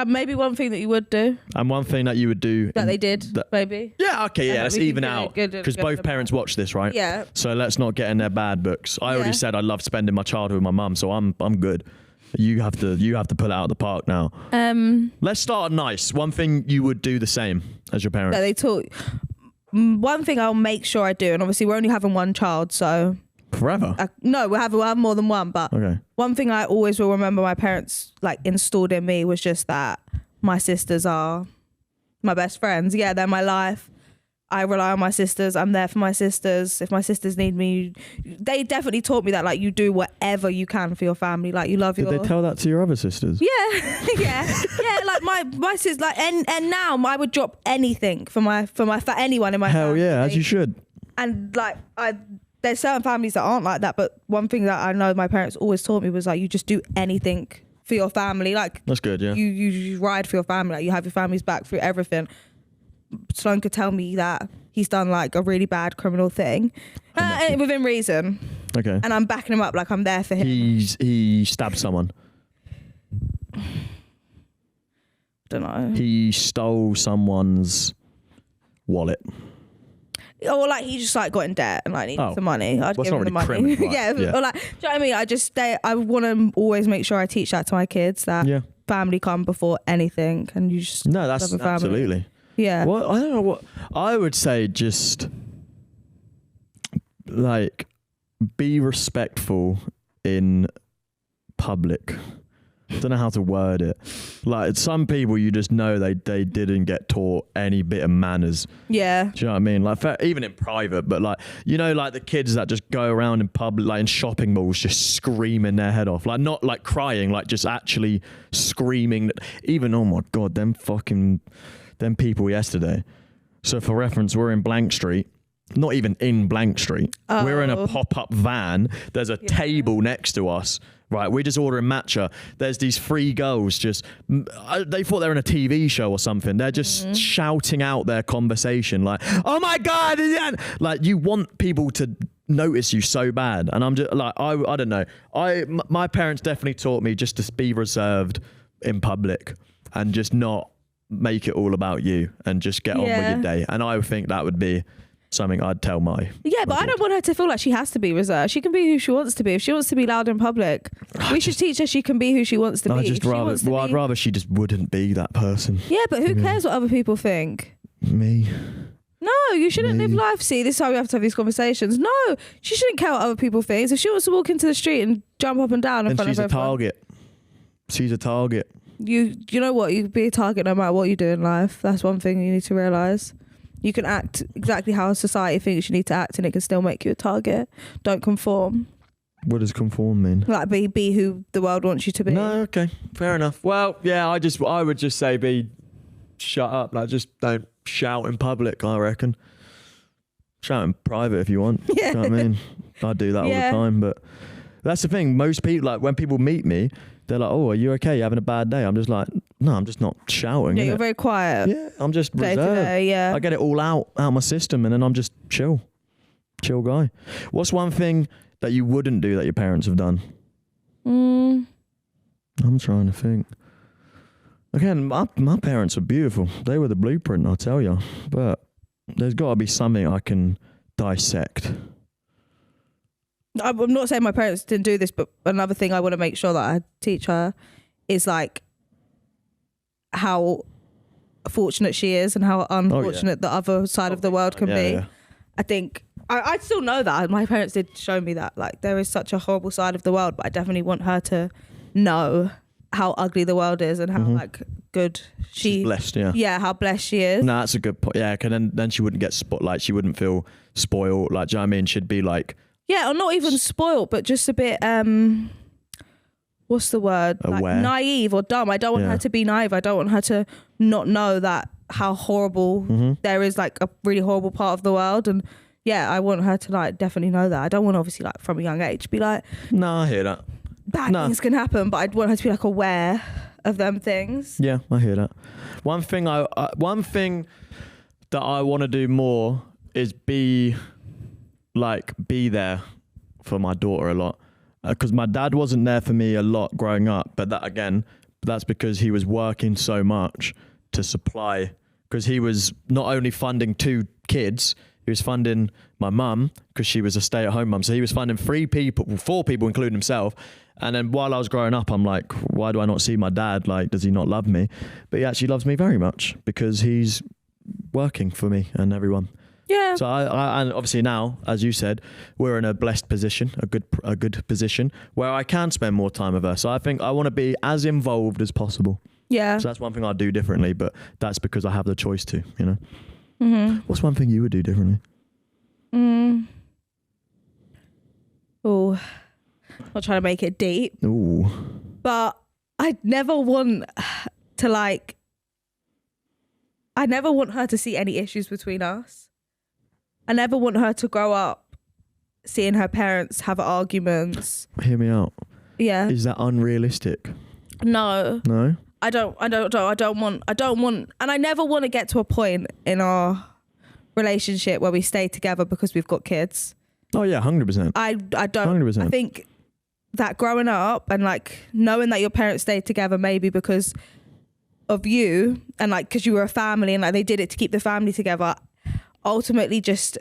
Maybe one thing that you would do. And one thing that you would do. That they did, maybe. Yeah, okay, yeah, let's even out. Because both parents watch this, right? Yeah. So let's not get in their bad books. I already said I love spending my childhood with my mum, so I'm good. You have to pull it out of the park now. Let's start nice. One thing you would do the same as your parents. That they taught. One thing I'll make sure I do, and obviously we're only having one child, so forever. No, we'll have more than one. But one thing I always will remember my parents like installed in me was just that my sisters are my best friends. Yeah, they're my life. I rely on my sisters. I'm there for my sisters. If my sisters need me, they definitely taught me that like you do whatever you can for your family. Like you love your... Did they tell that to your other sisters? Yeah, yeah. Like my sisters, like and now I would drop anything for anyone in my Hell family. Yeah, as you should. And like there's certain families that aren't like that, but one thing that I know my parents always taught me was like you just do anything for your family. Like that's good. Yeah. You ride for your family. Like you have your family's back through everything. Sloan could tell me that he's done like a really bad criminal thing within reason. Okay. And I'm backing him up like I'm there for him. He stabbed someone. Don't know. He stole someone's wallet. Or like he just like got in debt and like needed some money. I'd give him the money. Criminal, right? Or like, do you know what I mean? I want to always make sure I teach that to my kids that family come before anything, and you just that's love a family. Absolutely. Yeah. Well, I don't know what I would say. Just like be respectful in public. I don't know how to word it. Like some people, you just know they didn't get taught any bit of manners. Yeah. Do you know what I mean? Like even in private, but like like the kids that just go around in public, like in shopping malls, just screaming their head off. Like not like crying, like just actually screaming. Even oh my god, them people yesterday. So for reference, we're in Blank Street. Not even in Blank Street. Oh. We're in a pop-up van. There's a table next to us. Right, we're just ordering matcha. There's these 3 girls just, they thought they were in a TV show or something. They're just shouting out their conversation like, oh my God. Like you want people to notice you so bad. And I'm just like, I don't know. My parents definitely taught me just to be reserved in public and just not make it all about you and just get on with your day. And I think that would be something I'd tell my but I don't want her to feel like she has to be reserved. She can be who she wants to be. If she wants to be loud in public, we should teach her she can be who she wants to be. I'd rather she just wouldn't be that person. Yeah, but who cares what other people think? Me. No, you shouldn't live life. See, this is how we have to have these conversations. No, she shouldn't care what other people think. If she wants to walk into the street and jump up and down in front of everyone. She's a target. She's a target. You know what? You can be a target no matter what you do in life. That's one thing you need to realise. You can act exactly how society thinks you need to act and it can still make you a target. Don't conform. What does conform mean? Like be who the world wants you to be. No, okay. Fair enough. Well, yeah, I would just say shut up. Like, just don't shout in public, I reckon. Shout in private if you want. Yeah. You know what I mean? I do that all the time, but that's the thing. Most people, like, when people meet me, they're like, oh, are you okay? You having a bad day? I'm just like, no, I'm just not shouting. Yeah, you're very quiet. Yeah, I'm just Day reserved. to day, yeah. I get it all out my system, and then I'm just chill guy. What's one thing that you wouldn't do that your parents have done? I'm trying to think. Again, my parents were beautiful. They were the blueprint, I'll tell you. But there's got to be something I can dissect. I'm not saying my parents didn't do this, but another thing I want to make sure that I teach her is like how fortunate she is and how unfortunate the other side of the world can be. Yeah. I think I still know that. My parents did show me that. Like, there is such a horrible side of the world, but I definitely want her to know how ugly the world is and how like good she's blessed. Yeah, how blessed she is. No, that's a good point. Yeah, cause then she wouldn't get like she wouldn't feel spoiled. Like, do you know what I mean? She'd be like, yeah, or not even spoiled, but just a bit what's the word? Aware. Like naive or dumb. I don't want her to be naive. I don't want her to not know that how horrible there is, like a really horrible part of the world. And yeah, I want her to like definitely know that. I don't want, obviously, like from a young age be like, no, I hear that. Bad things can happen, but I'd want her to be like aware of them things. Yeah, I hear that. One thing that I want to do more is be there for my daughter a lot, because my dad wasn't there for me a lot growing up, but that's because he was working so much to supply, because he was not only funding 2 kids, he was funding my mum because she was a stay-at-home mum, so he was funding 4 people including himself. And then while I was growing up, I'm like, why do I not see my dad? Like, does he not love me? But he actually loves me very much because he's working for me and everyone. Yeah. So I and obviously now, as you said, we're in a blessed position, a good position where I can spend more time with her. So I think I want to be as involved as possible. Yeah. So that's one thing I'd do differently, but that's because I have the choice to, you know. What's one thing you would do differently? Oh, not trying to make it deep. Ooh. But I'd never want to see any issues between us. I never want her to grow up seeing her parents have arguments. Hear me out. Yeah. Is that unrealistic? No. No? I don't want, and I never want to get to a point in our relationship where we stay together because we've got kids. Oh yeah, 100%. I don't. 100%. I think that growing up and like knowing that your parents stayed together maybe because of you and like because you were a family and like they did it to keep the family together, ultimately just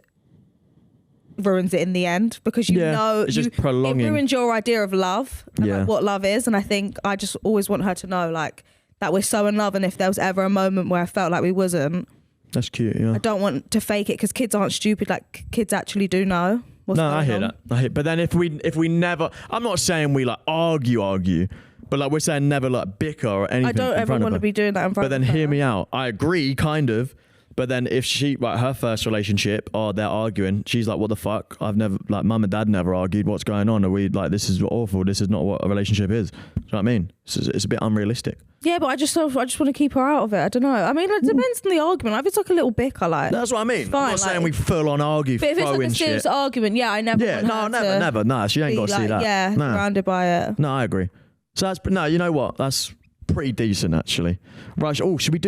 ruins it in the end, because you know it's just prolonging. It ruins your idea of love and like what love is. And I think I just always want her to know like that we're so in love, and if there was ever a moment where I felt like we wasn't, that's cute. Yeah, I don't want to fake it, because kids aren't stupid. Like, kids actually do know what's going on. I hear that. But then if we never, I'm not saying we like argue, but like we're saying never like bicker or anything. I don't ever want to be doing that in front of her. But then hear me out. I agree, kind of. But then if she, like her first relationship, they're arguing, she's like, what the fuck? I've never, like, mum and dad never argued. What's going on? Are we like, this is awful. This is not what a relationship is. Do you know what I mean? It's a bit unrealistic. Yeah, but I just want to keep her out of it. I don't know. I mean, it depends on the argument. If it's like a little bicker, like, that's what I mean. Fine, I'm not saying we full on argue, but if it's like a serious argument, I never. Yeah, never. No, she ain't got to see that. Yeah, surrounded by it. No, I agree. So you know what? That's pretty decent actually. Right. Oh, should we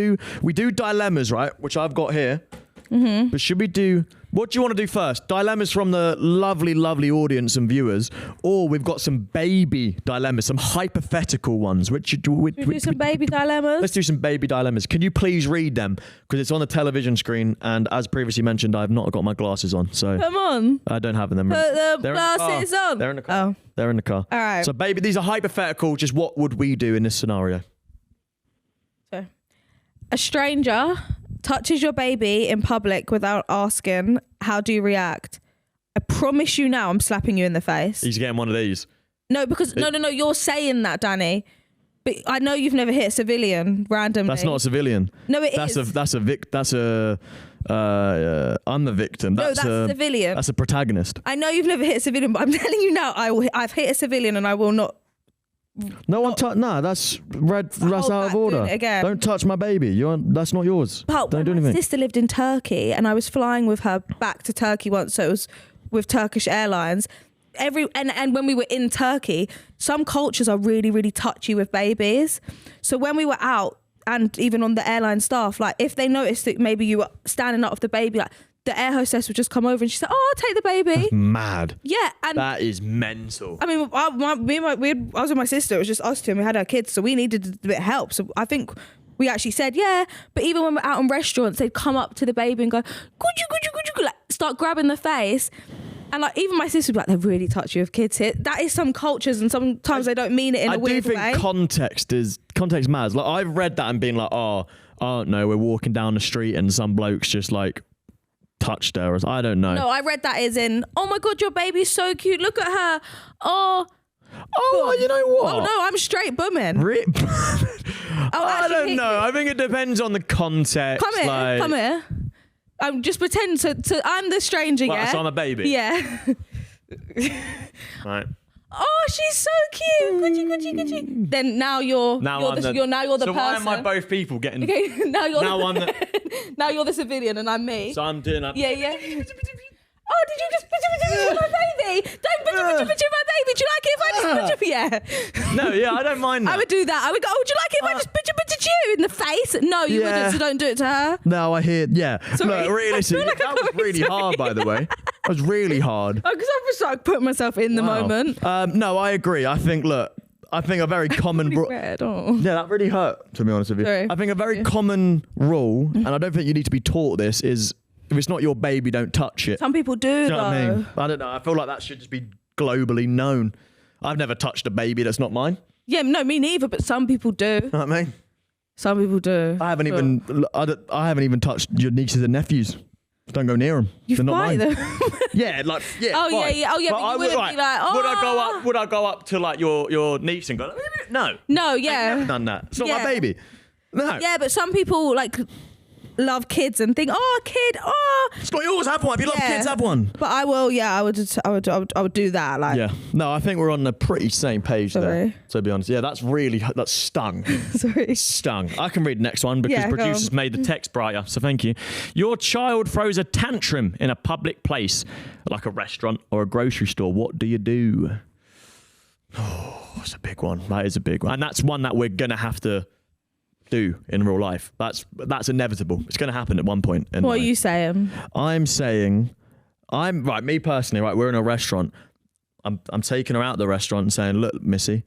do dilemmas, right? Which I've got here. Mm-hmm. But should we do, what do you want to do first? Dilemmas from the lovely, lovely audience and viewers, or we've got some baby dilemmas, some hypothetical ones. Should we do some baby dilemmas? Let's do some baby dilemmas. Can you please read them? Because it's on the television screen, and as previously mentioned, I've not got my glasses on, so come on. I don't have them. Put the glasses on. They're in the car. Oh. They're in the car. All right. So baby, these are hypothetical. Just what would we do in this scenario? So, a stranger touches your baby in public without asking, how do you react? I promise you now, I'm slapping you in the face. He's getting one of these. No, because no, you're saying that, Danny. But I know you've never hit a civilian randomly. That's not a civilian. No, I'm the victim. That's a civilian. That's a protagonist. I know you've never hit a civilian, but I'm telling you now, I've hit a civilian and I will not. That's out of order. Again. Don't touch my baby. That's not yours. But Don't do anything. My sister lived in Turkey and I was flying with her back to Turkey once, so it was with Turkish Airlines. And when we were in Turkey, some cultures are really, really touchy with babies. So when we were out, and even on the airline staff, like if they noticed that maybe you were standing up with the baby, like the air hostess would just come over and she said, "Oh, I'll take the baby." That's mad. Yeah, and that is mental. I mean, I was with my sister. It was just us two, and we had our kids, so we needed a bit of help. So I think we actually said, yeah. But even when we're out in restaurants, they'd come up to the baby and go, "Could you," like start grabbing the face. And like even my sister would be like, they're really touchy with kids here. That is some cultures, and sometimes they don't mean it in a weird way. I do think context matters. Like I've read that and been like, oh no, we're walking down the street and some bloke's just like touched her. I don't know. No, I read that as in, oh my God, your baby's so cute. Look at her. Oh, you know what? Oh no, I'm straight bumming. I don't know. I think it depends on the context. Come here. I'm just pretend to I'm the stranger, yeah? So I'm a baby? Yeah. Right. Oh, she's so cute. Gucci. Then now you're the person. So why am I both people getting... Okay, now now you're the civilian and I'm me. So I'm doing that. Yeah. Oh, did you just picture my baby? Don't picture my baby. Do you like it if I just picture? Yeah. No, yeah, I don't mind that. I would do that. I would go, oh, do you like it if I just picture you in the face? No, you wouldn't, so don't do it to her. No, I hear, yeah. Sorry. No, realistically, that was really hard, by the way. That was really hard. Oh, because I'm just like putting myself in the moment. No, I agree. I think a very common rule. Yeah, that really hurt, to be honest with you. Sorry. I think a very common rule, and I don't think you need to be taught this, is if it's not your baby, don't touch it. Some people do, You know what I mean? I don't know. I feel like that should just be globally known. I've never touched a baby that's not mine. Yeah, no, me neither, but some people do. You know what I mean? Some people do. I haven't even touched your nieces and nephews. Don't go near them. You They're not fight mine. them. Yeah, Oh, fine. yeah. Oh, yeah, but you wouldn't be like, oh. Would I go up to like your niece and go, no? No, yeah. I've never done that. It's not my baby. No. Yeah, but some people like love kids and think, oh, kid, oh. It's not yours, have one. If you love kids, have one. But I will, I would do that. Like, yeah. No, I think we're on the pretty same page there. To be honest. Yeah, that's stung. Sorry. Stung. I can read the next one because producers made the text brighter, so thank you. Your child throws a tantrum in a public place, like a restaurant or a grocery store. What do you do? Oh, that's a big one. That is a big one. And that's one that we're going to have to do in real life. That's inevitable. It's going to happen at one point in life. What are you saying? Me personally, right, we're in a restaurant. I'm taking her out of the restaurant and saying, look, Missy,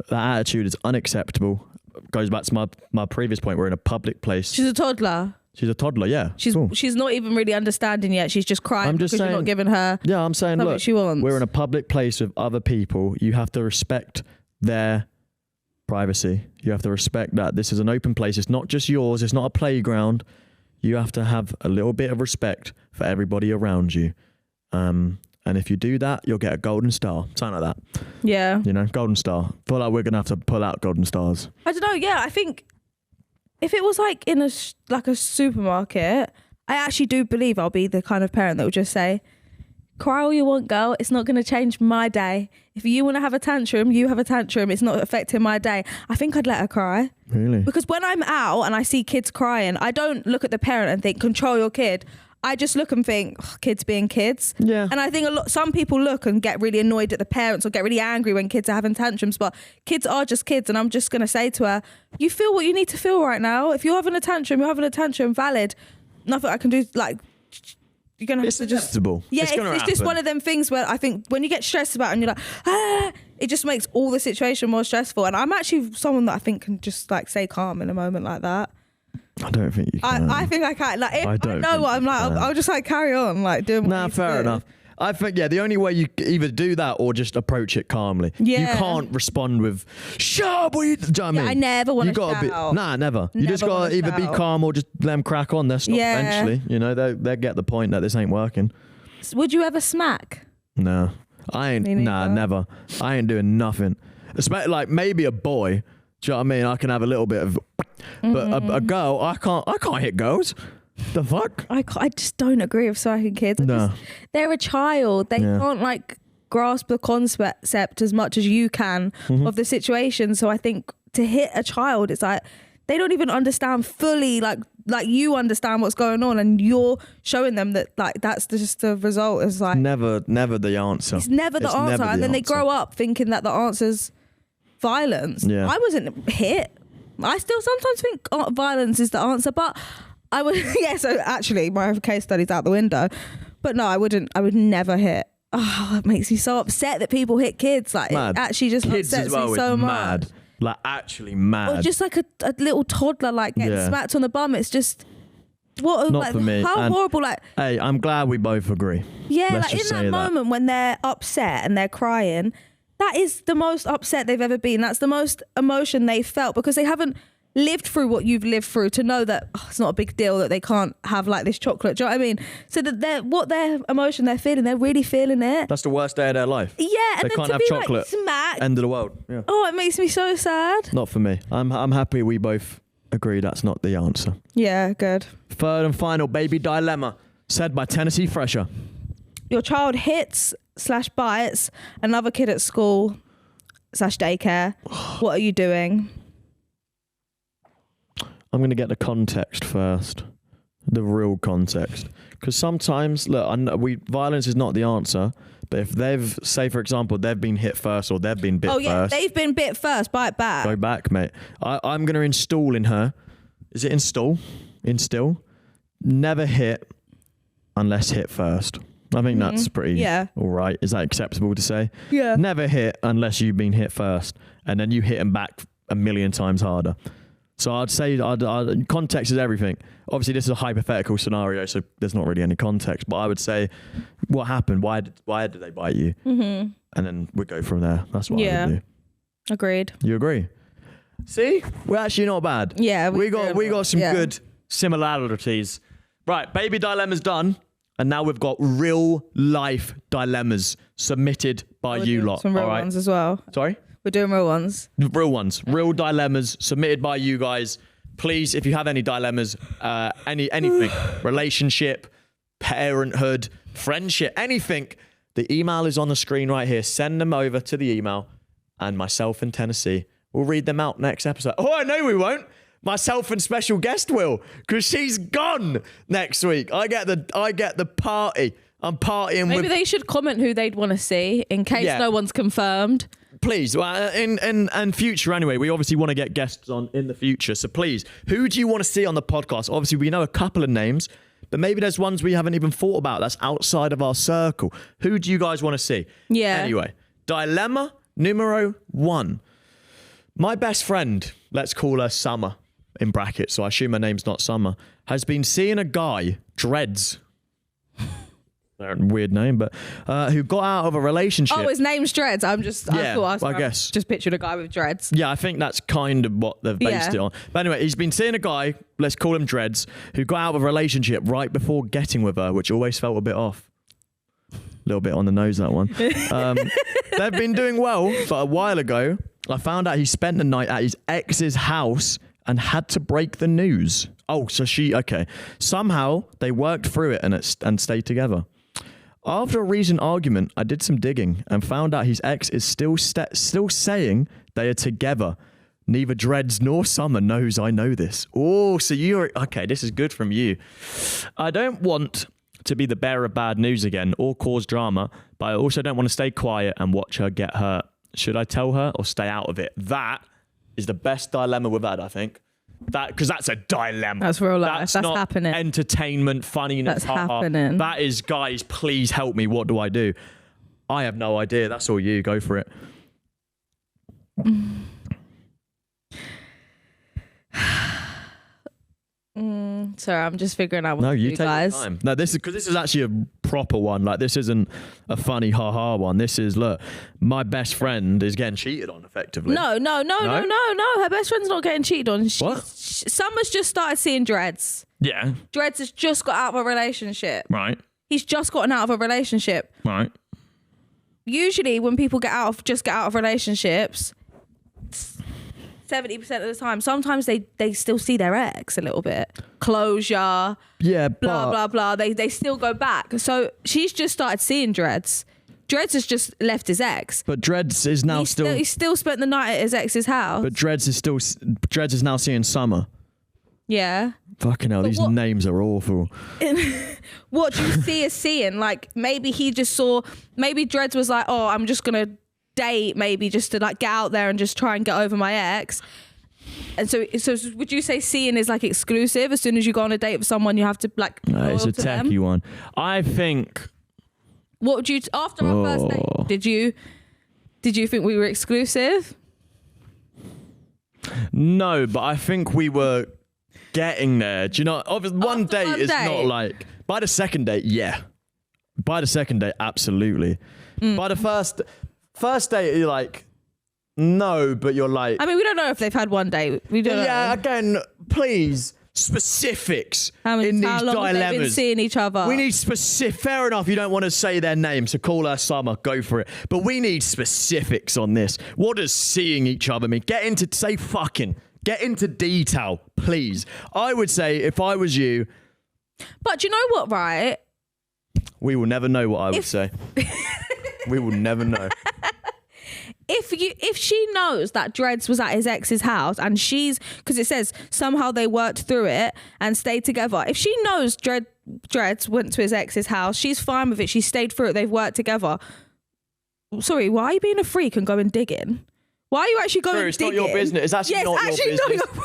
that attitude is unacceptable. Goes back to my previous point. We're in a public place. She's a toddler. She's a toddler, yeah. She's not even really understanding yet. She's just crying because you're not giving her. Yeah, I'm saying, look, she wants. We're in a public place with other people. You have to respect their privacy. You have to respect that this is an open place. It's not just yours. It's not a playground. You have to have a little bit of respect for everybody around you. And if you do that, you'll get a golden star. Something like that. Yeah. You know, golden star. I feel like we're going to have to pull out golden stars. I don't know. Yeah, I think if it was like in a supermarket, I actually do believe I'll be the kind of parent that would just say, cry all you want, girl. It's not going to change my day. If you want to have a tantrum, you have a tantrum. It's not affecting my day. I think I'd let her cry. Really? Because when I'm out and I see kids crying, I don't look at the parent and think, control your kid. I just look and think, kids being kids. Yeah. And I think some people look and get really annoyed at the parents or get really angry when kids are having tantrums, but kids are just kids. And I'm just going to say to her, you feel what you need to feel right now. If you're having a tantrum, valid. Nothing I can do, like, you're going to have to just... Yeah, it's just one of them things where I think when you get stressed about it and you're like, it just makes all the situation more stressful. And I'm actually someone that I think can just like stay calm in a moment like that. I don't think you can. I think I can. Like, if I know what I'm like, I'll just like carry on, like doing what I need fair to do. enough. I think, the only way you either do that or just approach it calmly. Yeah. You can't respond with, shut up, what are you, do you know what I mean? I never want to shout. Never. You just got to either be calm or just let them crack on. They'll stop eventually. You know, they'll get the point that this ain't working. Would you ever smack? No. I ain't, never. I ain't doing nothing. Especially like maybe a boy, do you know what I mean? I can have a little bit of, but a girl, I can't hit girls. The fuck? I just don't agree with smacking kids. They're a child. They can't like grasp the concept as much as you can of the situation. So I think to hit a child, it's like they don't even understand fully like you understand what's going on, and you're showing them that like that's just the result. Is like never the answer. It's never the answer, and then they grow up thinking that the answer's violence. I wasn't hit. I still sometimes think violence is the answer, but I would. So actually, my case study's out the window. But no, I wouldn't. I would never hit. Oh, it makes me so upset that people hit kids. Like mad. It actually just kids upsets as well me so much. Mad. Like actually mad. Or just like a little toddler like getting smacked on the bum. It's just what not like, for me. How horrible! Like, hey, I'm glad we both agree. Yeah, Let's like in that moment when they're upset and they're crying, that is the most upset they've ever been. That's the most emotion they felt because they haven't lived through what you've lived through to know that it's not a big deal that they can't have like this chocolate. Do you know what I mean? So that their emotion they're feeling, they're really feeling it. That's the worst day of their life. Yeah, and they then can't to have be chocolate. Like smacked. End of the world. Yeah. Oh, it makes me so sad. Not for me. I'm happy we both agree that's not the answer. Yeah, good. Third and final baby dilemma, said by Tennessee Fresher. Your child hits/bites another kid at school/daycare. What are you doing? I'm going to get the context first, the real context. Because sometimes, look, violence is not the answer, but if they've, say for example, they've been hit first or they've been bit first. Oh yeah, they've been bit first, bite back. Go back, mate. I'm going to install in her, is it install? Instill? Never hit unless hit first. I think that's pretty all right. Is that acceptable to say? Yeah. Never hit unless you've been hit first, and then you hit them back a million times harder. So I'd say context is everything. Obviously, this is a hypothetical scenario, so there's not really any context. But I would say, what happened? Why did they bite you? And then we go from there. That's what I would do. Agreed. You agree? See, we're actually not bad. Yeah, we got some good similarities. Right, baby dilemma's done, and now we've got real life dilemmas submitted by you lot. Some real ones as well. Sorry. We're doing real ones. Real ones. Real dilemmas submitted by you guys. Please, if you have any dilemmas, anything, relationship, parenthood, friendship, anything, the email is on the screen right here. Send them over to the email, and myself and Tennessee will read them out next episode. Oh, I know we won't. Myself and special guest will, because she's gone next week. I get the party. I'm partying. Maybe they should comment who they'd want to see in case no one's confirmed. Please, in future anyway, we obviously want to get guests on in the future. So please, who do you want to see on the podcast? Obviously, we know a couple of names, but maybe there's ones we haven't even thought about that's outside of our circle. Who do you guys want to see? Yeah. Anyway, dilemma numero 1. My best friend, let's call her Summer in brackets, so I assume her name's not Summer, has been seeing a guy, Dreads. Weird name, but who got out of a relationship. Oh, his name's Dreads. I guess. Just pictured a guy with dreads. Yeah, I think that's kind of what they've based it on. But anyway, he's been seeing a guy, let's call him Dreads, who got out of a relationship right before getting with her, which always felt a bit off. A little bit on the nose, that one. They've been doing well, but a while ago, I found out he spent the night at his ex's house and had to break the news. Oh, so somehow they worked through it and stayed together. After a recent argument, I did some digging and found out his ex is still saying they are together. Neither Dreads nor Summer knows I know this. Oh, so you're... Okay, this is good from you. I don't want to be the bearer of bad news again or cause drama, but I also don't want to stay quiet and watch her get hurt. Should I tell her or stay out of it? That is the best dilemma we've had, I think. Because that's a dilemma. That's real life. That's not happening. Entertainment, funniness. That's happening. That is, guys, please help me. What do I do? I have no idea. That's all you. Go for it. Sorry, I'm just figuring out what to do, you take guys. your time. No, this is actually a proper one. Like, this isn't a funny ha-ha one. This is, look, my best friend is getting cheated on, effectively. No. Her best friend's not getting cheated on. What? Summer's just started seeing Dreads. Yeah. Dreads has just got out of a relationship. Right. He's just gotten out of a relationship. Right. Usually when people get out of relationships, 70% of the time, sometimes they still see their ex a little bit. Closure. Yeah, blah, blah. They still go back. So she's just started seeing Dreads. Dreads has just left his ex. But Dreads is now He still spent the night at his ex's house. But Dreads is now seeing Summer. Yeah. Fucking hell, these names are awful. What do you see as seeing? Like, maybe he just saw, maybe Dreads was like, oh, I'm just going to date, maybe just to like get out there and just try and get over my ex. And so would you say seeing is like exclusive? As soon as you go on a date with someone, you have to like... No, it's a techie one. I think... What would you, after our first date, did you think we were exclusive? No, but I think we were getting there. Do you know, obviously one date is not like, by the second date, yeah. By the second date, absolutely. By the first date, you're like, no, but you're like... I mean, we don't know if they've had one date. We don't know. Yeah, again, please, specifics in these how long dilemmas. have they been seeing each other? We need specific. Fair enough, you don't want to say their name, so call her Summer, go for it. But we need specifics on this. What does seeing each other mean? Get into detail, please. I would say if I was you... But you know what, right? We will never know what I would say. We will never know. If she knows that Dreads was at his ex's house and because it says somehow they worked through it and stayed together. If she knows Dreads went to his ex's house, she's fine with it. She stayed through it. They've worked together. Sorry, why are you being a freak and going digging? Why are you actually going digging? It's not your business. It's actually not your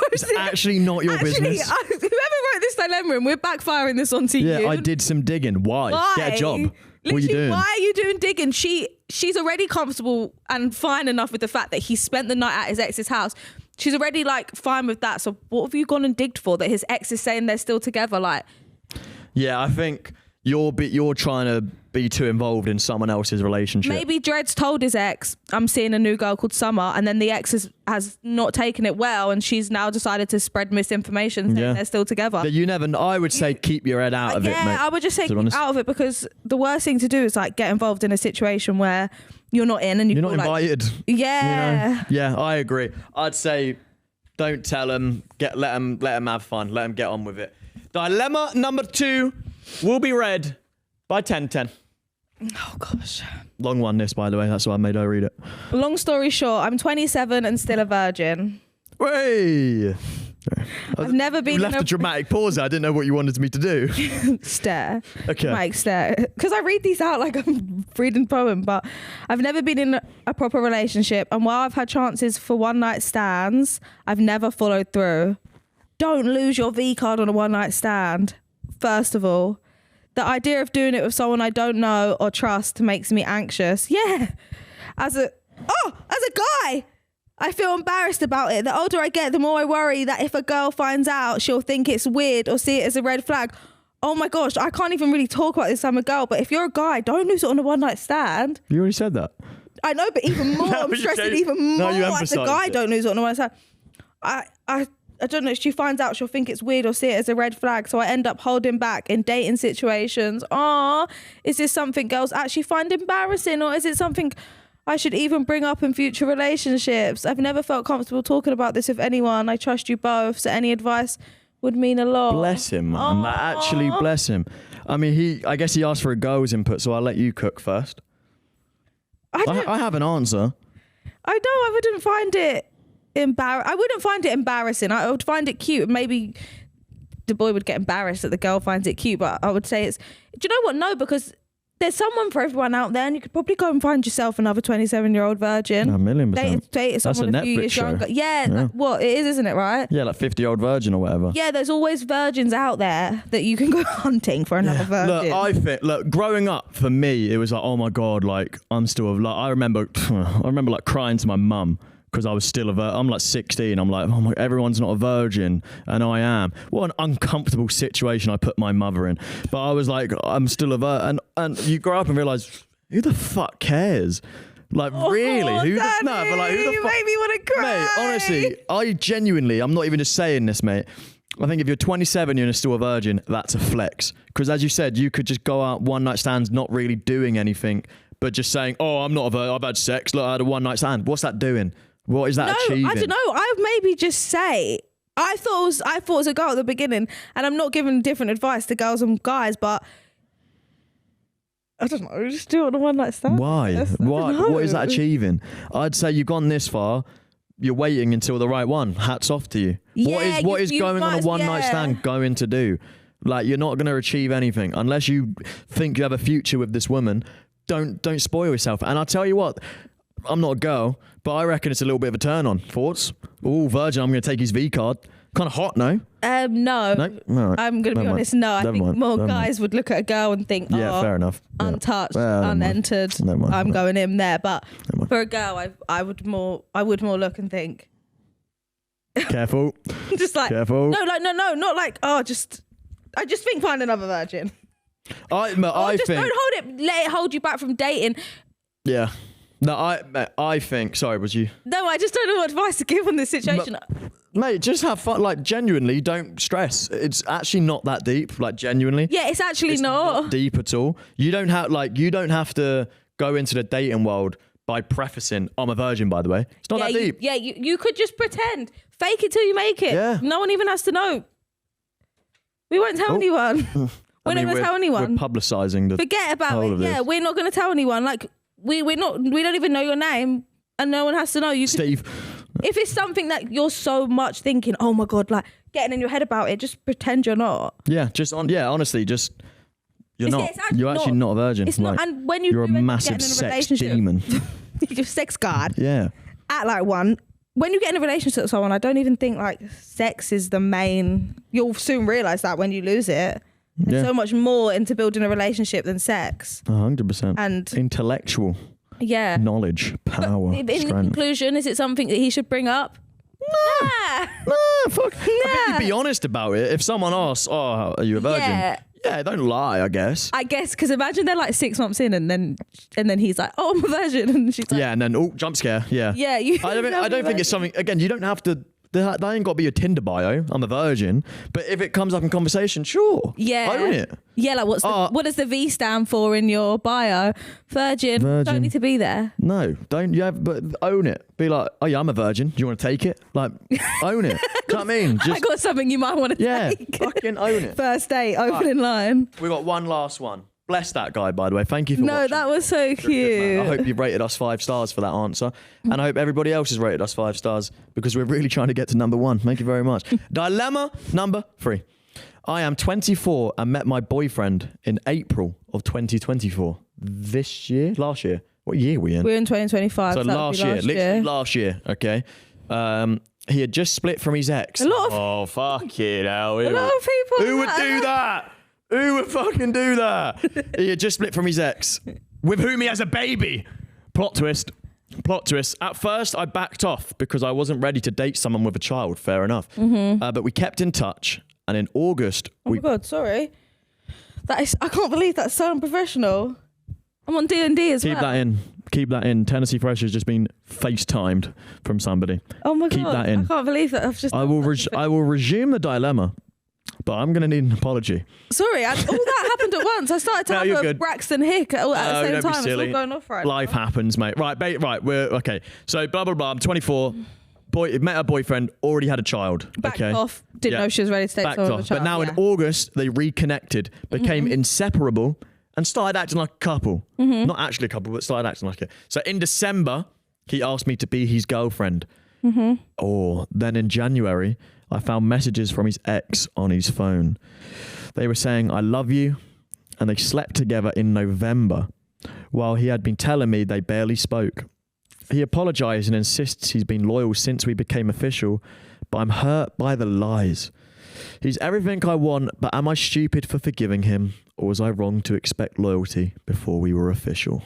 business. It's actually not your business. Whoever wrote this dilemma, and we're backfiring this onto you. Yeah, I did some digging. Why? Get a job. Literally, what are you doing? Why are you doing digging? She's already comfortable and fine enough with the fact that he spent the night at his ex's house. She's already like fine with that. So what have you gone and digged for? That his ex is saying they're still together? Like, yeah, I think you're trying to be too involved in someone else's relationship. Maybe Dreads told his ex, I'm seeing a new girl called Summer, and then the ex has not taken it well, and she's now decided to spread misinformation saying they're still together. You never know. I would say keep your head out of it, mate. Yeah, I would just say keep out of it, because the worst thing to do is like get involved in a situation where you're not in and you're not invited. Yeah. You know? Yeah, I agree. I'd say don't tell them. Let them have fun. Let them get on with it. Dilemma number 2 will be read by 1010. Oh, gosh. Long one, this, by the way. That's why I made her read it. Long story short, I'm 27 and still a virgin. Hey! I've never been... You left a dramatic pause there. I didn't know what you wanted me to do. Stare. Okay. Dramatic stare. Because I read these out like I'm reading a poem, but I've never been in a proper relationship. And while I've had chances for one-night stands, I've never followed through. Don't lose your V card on a one-night stand. First of all. The idea of doing it with someone I don't know or trust makes me anxious. Yeah. As a guy, I feel embarrassed about it. The older I get, the more I worry that if a girl finds out, she'll think it's weird or see it as a red flag. Oh my gosh, I can't even really talk about this. I'm a girl, but if you're a guy, don't lose it on a one-night stand. You already said that. I know, but even more, I'm stressing even more as a guy, don't lose it on a one-night stand. I don't know, if she finds out, she'll think it's weird or see it as a red flag. So I end up holding back in dating situations. Is this something girls actually find embarrassing, or is it something I should even bring up in future relationships? I've never felt comfortable talking about this with anyone. I trust you both, so any advice would mean a lot. Bless him, man. Like, actually bless him. I mean, I guess he asked for a girl's input, so I'll let you cook first. I have an answer. I wouldn't find it I wouldn't find it embarrassing. I would find it cute. Maybe the boy would get embarrassed that the girl finds it cute, but I would say do you know what? No, because there's someone for everyone out there, and you could probably go and find yourself another 27-year-old virgin. 1,000,000%. Date someone a few years younger. Yeah. What it is, isn't it, right? Yeah, like 50-year-old virgin or whatever. Yeah, there's always virgins out there that you can go hunting for another virgin. Look, growing up for me, it was like, oh my God, like I'm still I remember like crying to my mum because I was still I'm like 16. I'm like, oh my, everyone's not a virgin, and I am. What an uncomfortable situation I put my mother in. But I was like, I'm still a virgin, and you grow up and realize, who the fuck cares? Like, really? Danny, But like, who the you fuck? made me want to cry. Mate, honestly, I genuinely, I'm not even just saying this, mate. I think if you're 27, you're still a virgin, that's a flex. Because as you said, you could just go out one night stands, not really doing anything, but just saying, oh, I'm not a virgin, I've had sex, look, I had a one night stand. What's that doing? What is that achieving? I don't know. I would maybe just say, I thought it was a girl at the beginning, and I'm not giving different advice to girls and guys, but I don't know, just do it on a one night stand. Why? What is that achieving? I'd say you've gone this far, you're waiting until the right one. Hats off to you. Yeah, what is you going on a one night yeah. stand going to do? Like, you're not going to achieve anything unless you think you have a future with this woman. Don't spoil yourself. And I'll tell you what, I'm not a girl, but I reckon it's a little bit of a turn on. Thoughts? Oh, virgin, I'm going to take his V card. Kind of hot, no? No. No? Right. I'm going to be honest, no. I think more guys would look at a girl and think, yeah, fair enough. Yeah. Untouched, Well, unentered. I'm going in there. But for a girl, I would more look and think. Careful. Just like, Careful. No, not like, I just think find another virgin. I just think. don't hold it, let it hold you back from dating. Yeah. No, I think. Sorry, was you? No, I just don't know what advice to give on this situation. Mate, just have fun. Like, genuinely, don't stress. It's actually not that deep. Like, genuinely. Yeah, it's actually not deep at all. You don't have to go into the dating world by prefacing, I'm a virgin, by the way. It's not that deep. You could just pretend. Fake it till you make it. Yeah. No one even has to know. We won't tell anyone. We're not going to tell anyone. We're publicising the Forget about whole it. of Yeah, this. we're not going to tell anyone. Like, we don't even know your name, and no one has to know. You Steve. If it's something that you're so much thinking, oh my God, like getting in your head about it, just pretend you're not. Yeah, honestly, just you're not. You're actually not a virgin. It's not. And when you're a massive sex demon. You're sex god. Yeah. Act like one. When you get in a relationship with someone, I don't even think like sex is the main. You'll soon realise that when you lose it. There's so much more into building a relationship than sex. 100%. And intellectual. Yeah. Knowledge, power, but in conclusion, is it something that he should bring up? Nah. Fuck. I think you'd be honest about it. If someone asks, oh, are you a virgin? Yeah, don't lie, I guess. Because imagine they're like 6 months in and then he's like, oh, I'm a virgin. And she's like, yeah, and then, jump scare. Yeah. Yeah. I don't think it's something, again, you don't have to, that ain't got to be your Tinder bio. I'm a virgin. But if it comes up in conversation, sure. Yeah. Own it. Yeah, like what does the V stand for in your bio? Virgin. Don't need to be there. No, don't. Yeah, but own it. Be like, oh yeah, I'm a virgin. Do you want to take it? Like, own it. Do you know what I mean? I got something you might want to take. Fucking own it. First date, opening line. We got one last one. Bless that guy, by the way. Thank you for watching. No, that was so cute. I hope you've rated us 5 stars for that answer. And I hope everybody else has rated us 5 stars because we're really trying to get to number 1. Thank you very much. Dilemma number 3. I am 24 and met my boyfriend in April of 2024. This year? Last year? What year are we in? We're in 2025. So last year. Literally last year, okay? He had just split from his ex. Oh, fuck it, hell. A lot of people. Who would do that? Who would fucking do that? He had just split from his ex, with whom he has a baby. Plot twist. At first, I backed off because I wasn't ready to date someone with a child. Fair enough. Mm-hmm. But we kept in touch. And in August... my God, sorry. I can't believe that's so unprofessional. I'm on D&D as well. Keep that in. Tennessee Fresh has just been FaceTimed from somebody. Oh my God. Keep that in. I can't believe that. I will resume the dilemma. But I'm going to need an apology. Sorry, all that happened at once. I started to have a Braxton Hick at the same time. It's all going off right Life now. happens, mate. Right, we're okay. So, blah, blah, blah. I'm 24. Met a boyfriend, already had a child. Backed off. Didn't know she was ready to take someone with a child. But now in August, they reconnected, became inseparable, and started acting like a couple. Mm-hmm. Not actually a couple, but started acting like it. So in December, he asked me to be his girlfriend. Mm-hmm. Then in January, I found messages from his ex on his phone. They were saying, I love you. And they slept together in November, while he had been telling me they barely spoke. He apologized and insists he's been loyal since we became official, but I'm hurt by the lies. He's everything I want, but am I stupid for forgiving him, or was I wrong to expect loyalty before we were official?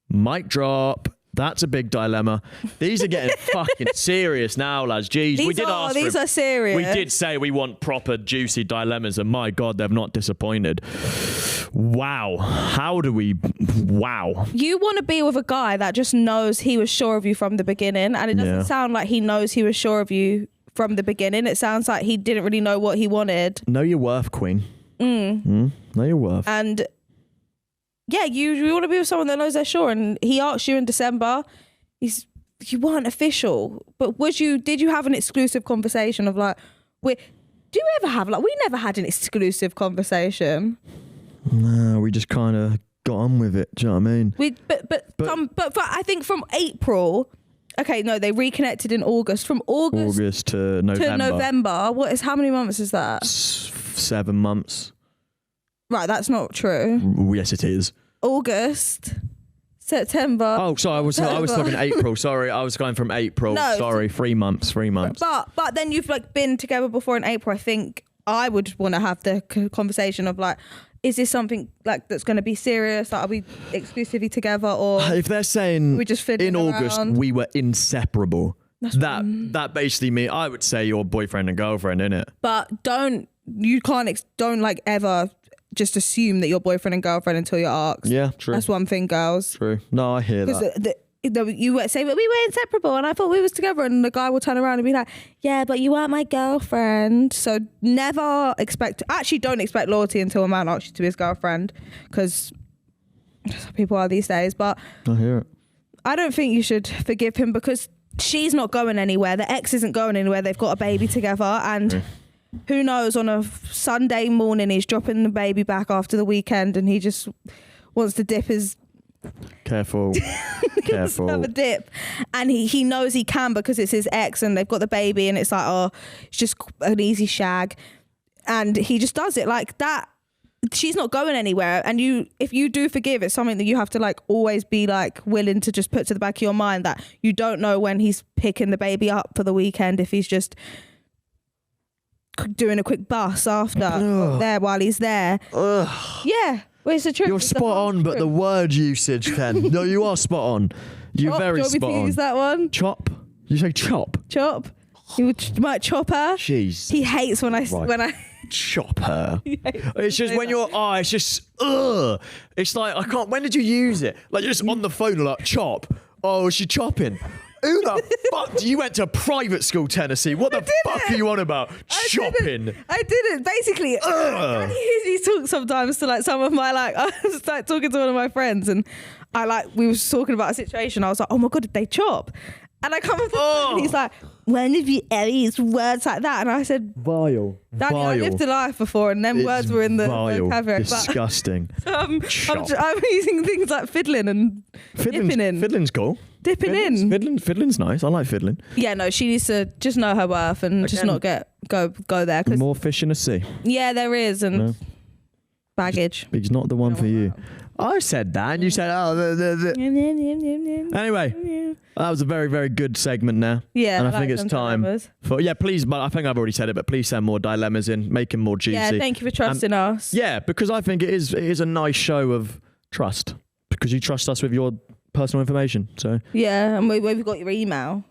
Mic drop. That's a big dilemma. These are getting fucking serious now, lads. Jeez, we did ask. These are serious. We did say we want proper juicy dilemmas, and my God, they've not disappointed. Wow. How do we? Wow. You want to be with a guy that just knows he was sure of you from the beginning, and it doesn't sound like he knows he was sure of you from the beginning. It sounds like he didn't really know what he wanted. Know your worth, Queen. Know your worth. And yeah, you want to be with someone that knows they're sure. And he asked you in December. You weren't official, but did you have an exclusive conversation of like, do you ever have we never had an exclusive conversation. No, we just kind of got on with it. Do you know what I mean? But I think from April. Okay, no, they reconnected in August. From August to November. How many months is that? 7 months. Right, that's not true. Yes, it is. August, September. Oh, sorry, I was talking April. Sorry, I was going from April. No, sorry, 3 months. But then you've been together before in April. I think I would want to have the conversation of like, is this something like that's going to be serious? Like, are we exclusively together, or if they're saying we just in August around? we were inseparable? That basically means I would say you're boyfriend and girlfriend, innit? But don't like ever just assume that you're boyfriend and girlfriend until you're asked. Yeah, true. That's one thing, girls. True. No, I hear that. You would say, but we were inseparable and I thought we was together, and the guy will turn around and be like, yeah, but you weren't my girlfriend. So don't expect loyalty until a man asks you to be his girlfriend, because people are these days. But I hear it. I don't think you should forgive him, because she's not going anywhere. The ex isn't going anywhere. They've got a baby together, and who knows, on a Sunday morning he's dropping the baby back after the weekend and he just wants to dip his... Careful. Have a dip, and he knows he can because it's his ex and they've got the baby, and it's like, oh, it's just an easy shag, and he just does it like that. She's not going anywhere, and if you do forgive, it's something that you have to like always be like willing to just put to the back of your mind, that you don't know when he's picking the baby up for the weekend, if he's just doing a quick bus after there while he's there. Yeah. Well, it's the truth. You're spot on, but the word usage, Ken. No, you are spot on. You're very spot on. Do you want me to use that one? Chop. You say chop. Chop. You might chop her. Jeez. He hates when I chop her. It's just when you're it's just it's like, I can't. When did you use it? Like, you're just on the phone like, chop. Oh, is she chopping? Who the fuck? You went to private school, Tennessee. What the fuck are you on about? Chopping. I didn't. Basically, I usually talk sometimes to like some of my I was like talking to one of my friends, and we was talking about a situation. I was like, oh my God, did they chop? And I come up and he's like, when did you ever use words like that? And I said, vile. Danny, I lived a life before, and them words were in the vocabulary. Disgusting. I'm using things like fiddling and dipping in. Fiddling's cool. Dipping in. Fiddling's nice. I like fiddling. Yeah, no, she needs to just know her worth and just not go there. More fish in the sea. Yeah, there is, and baggage. He's not the one for you. I said that, and you said, Anyway, that was a very, very good segment now. Yeah, and I think it's time for please. But I think I've already said it, but please send more dilemmas in, make them more juicy. Yeah, thank you for trusting us. Yeah, because I think it is a nice show of trust, because you trust us with your personal information. So yeah, and we've got your email.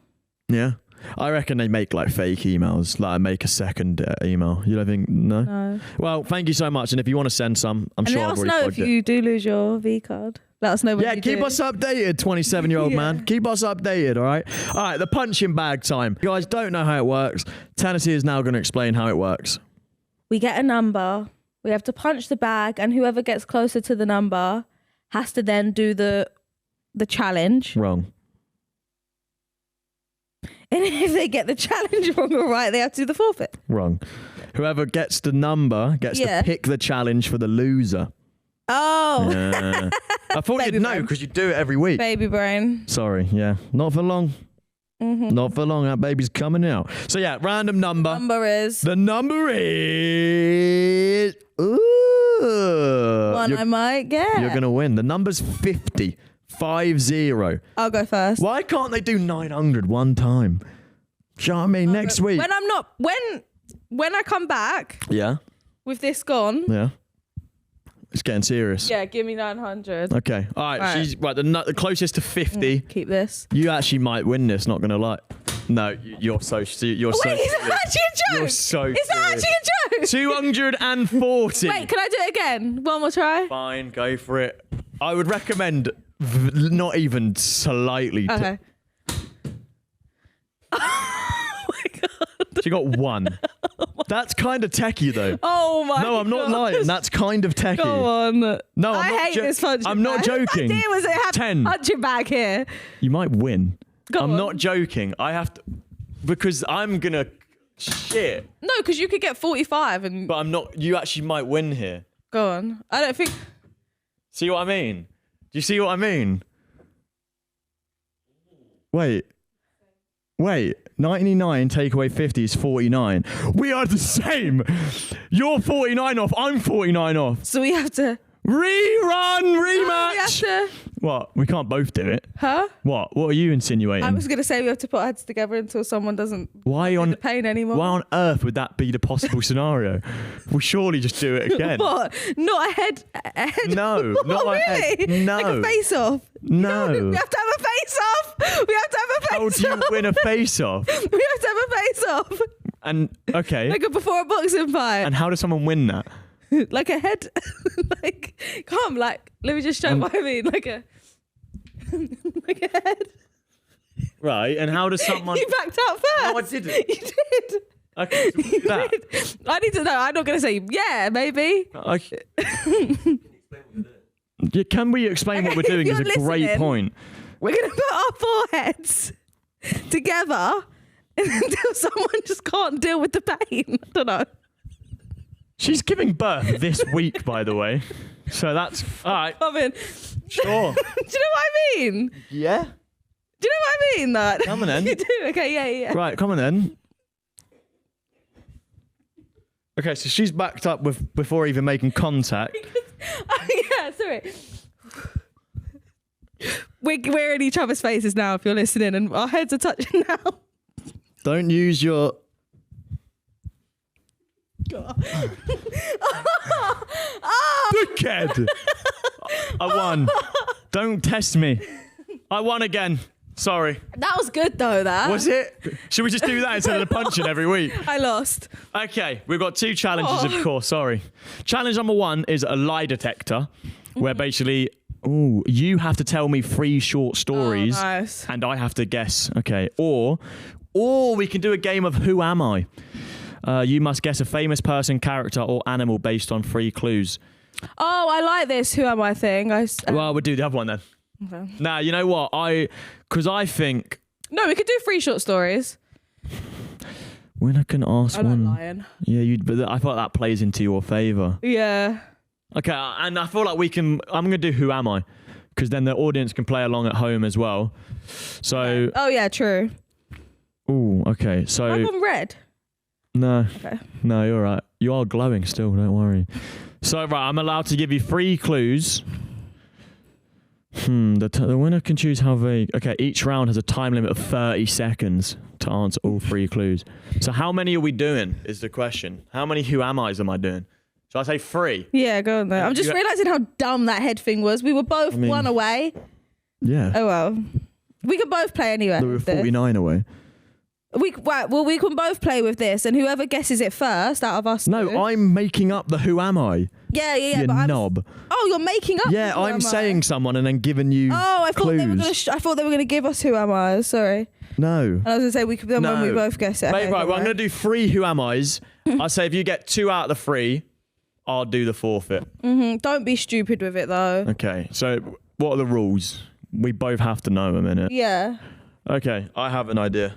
Yeah. I reckon they make like fake emails, like make a second email. You don't think? No. Well, thank you so much. And if you want to send some, I'm sure I've already plugged it. Let us know if you do lose your V card. Let us know when you keep us updated, 27-year-old man. Keep us updated, all right? All right, the punching bag time. You guys don't know how it works. Tennessee is now going to explain how it works. We get a number. We have to punch the bag, and whoever gets closer to the number has to then do the challenge. Wrong. And if they get the challenge wrong or right, they have to do the forfeit. Wrong. Whoever gets the number gets to pick the challenge for the loser. Oh. Yeah. I thought you'd know because you do it every week. Baby brain. Sorry, yeah. Not for long. Mm-hmm. Not for long. That baby's coming out. So yeah, random number. The number is... Ooh. One I might get. You're going to win. The number's 50. 50. I'll go first. Why can't they do 900 one time? Do you know what I mean? Next week. When I'm not... When I come back... Yeah. With this gone... Yeah. It's getting serious. Yeah, give me 900. Okay. All right. She's right. The closest to 50. Keep this. You actually might win this. Not gonna lie. No, you're so. You're so. Wait, is that actually a joke? You're so. Is that actually a joke? 240. Wait, can I do it again? One more try? Fine, go for it. I would recommend not even slightly. Okay. Oh my God. She got 1. That's kind of techie though. Oh my God. No, I'm not lying. That's kind of techie. Go on. No, I'm I not hate this punching I'm not bag. joking. Whose idea was it have 10. punching bag here? You might win. Go I'm on. not joking. I have to because I'm gonna shit. No, because you could get 45 and But I'm not. You actually might win here. go on. I don't think. See what I mean? Do you see what I mean? Wait. 99 take away 50 is 49. We are the same. You're 49 off. I'm 49 off. So we have to. Rerun, We have rematch. to. What? We can't both do it. Huh? What? What are you insinuating? I was going to say we have to put our heads together until someone doesn't Why feel on the pain anymore. Why on earth would that be the possible scenario? We'll surely just do it again. What? Not a head. A head. No, What, not a head. really? No. Like a face off. No. We have to have a face off. We have to have a How face do you off. win a face-off? We have to have a face off. And okay. Like a before a boxing fight. And how does someone win that? Like a head. Like, come, like, let me just show what I mean. Like a. Like a head. Right. And how does someone? You backed out first. No, I didn't. You did. Okay. So we'll do that. I need to know. I'm not going to say, yeah, maybe. Okay. Yeah, can we explain what we're If doing? Is a you're great listening- point. We're going to put our foreheads together until someone just can't deal with the pain. I don't know. She's giving birth this week, by the way. So that's all right. Come in. Sure. Do you know what I mean? Yeah. Do you know what I mean? That Come on then. you do. Okay, yeah. Right, come on then. Okay, so she's backed up with before even making contact. Oh, yeah, sorry. We're in each other's faces now if you're listening, and our heads are touching now. Don't use your. Dickhead! I won. Don't test me. I won again. Sorry. That was good, though, that. Was it? Should we just do that instead of the punching every week? I lost. Okay, we've got 2 challenges, of course. Sorry. Challenge number 1 is a lie detector, where basically, you have to tell me 3 short stories, Nice. and I have to guess. Okay, or we can do a game of Who Am I? You must guess a famous person, character, or animal based on 3 clues. Oh, I like this. Who am I thing? Well, we'll do the other one then. Okay. Nah, you know what? Because I think No, we could do 3 short stories. when I can ask I like one. lying. Yeah, but I thought that plays into your favour. Yeah. Okay, and I feel like I'm going to do Who Am I? Because then the audience can play along at home as well. So, Oh yeah, true. okay. I'm So, on red. no, Okay. no, you're right. You are glowing still, don't worry. So, right, I'm allowed to give you 3 clues. The winner can choose how vague. Okay, each round has a time limit of 30 seconds to answer all 3 clues. So, how many are we doing is the question. How many Who Am I's am I doing? Shall I say 3? Yeah, go on there. I'm just You- realising how dumb that head thing was. We were both I mean- 1 away. Yeah. Oh well. We can both play anyway. They were with this. 49 away. We can both play with this, and whoever guesses it first out of us. two- No, I'm making up the Who Am I? Yeah. You But knob. Oh, you're making up. Yeah, Who I'm Am I? saying someone and then giving you Oh, I thought clues. they were gonna. I thought they were gonna give us Who Am I? Sorry. No. And I was gonna say we could then when we No. both guess it. Right, Okay, right, well, I'm don't going to do 3 Who Am I's. I say if you get 2 out of the 3, I'll do the forfeit. worry. Don't be stupid with it though. Okay, so what are the rules? We both have to know a minute. Yeah. Okay, I have an idea.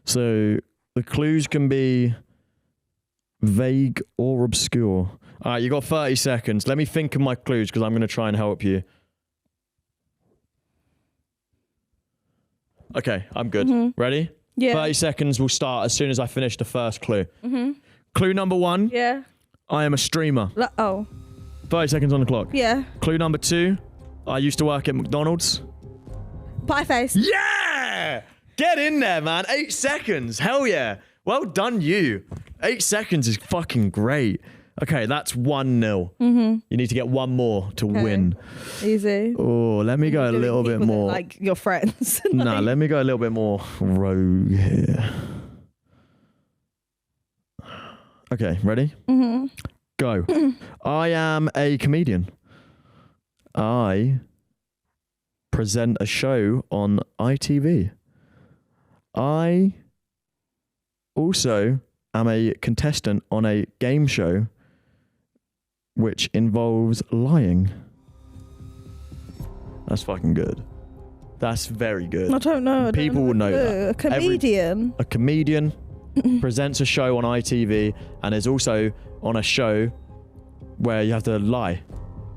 So the clues can be vague or obscure. All right, you got 30 seconds. Let me think of my clues because I'm going to try and help you. Okay, I'm good. Ready? Yeah. 30 seconds will start as soon as I finish the first clue. Clue number 1, Yeah. I am a streamer. Oh. 30 seconds on the clock. Yeah. Clue number 2, I used to work at McDonald's. Pie face. Yeah! Get in there, man. 8 seconds. Hell yeah. Well done, you. 8 seconds is fucking great. Okay, that's 1-0. Mm-hmm. You need to get one more to win. Easy. Oh, let me go a little bit more. Like your friends. Nah, let me go a little bit more rogue here. Okay, ready? Mm-hmm. Go. I am a comedian. I present a show on ITV. I also am a contestant on a game show which involves lying. That's fucking good. That's very good. I don't know. People will know that. A comedian. A comedian presents a show on ITV and is also on a show where you have to lie.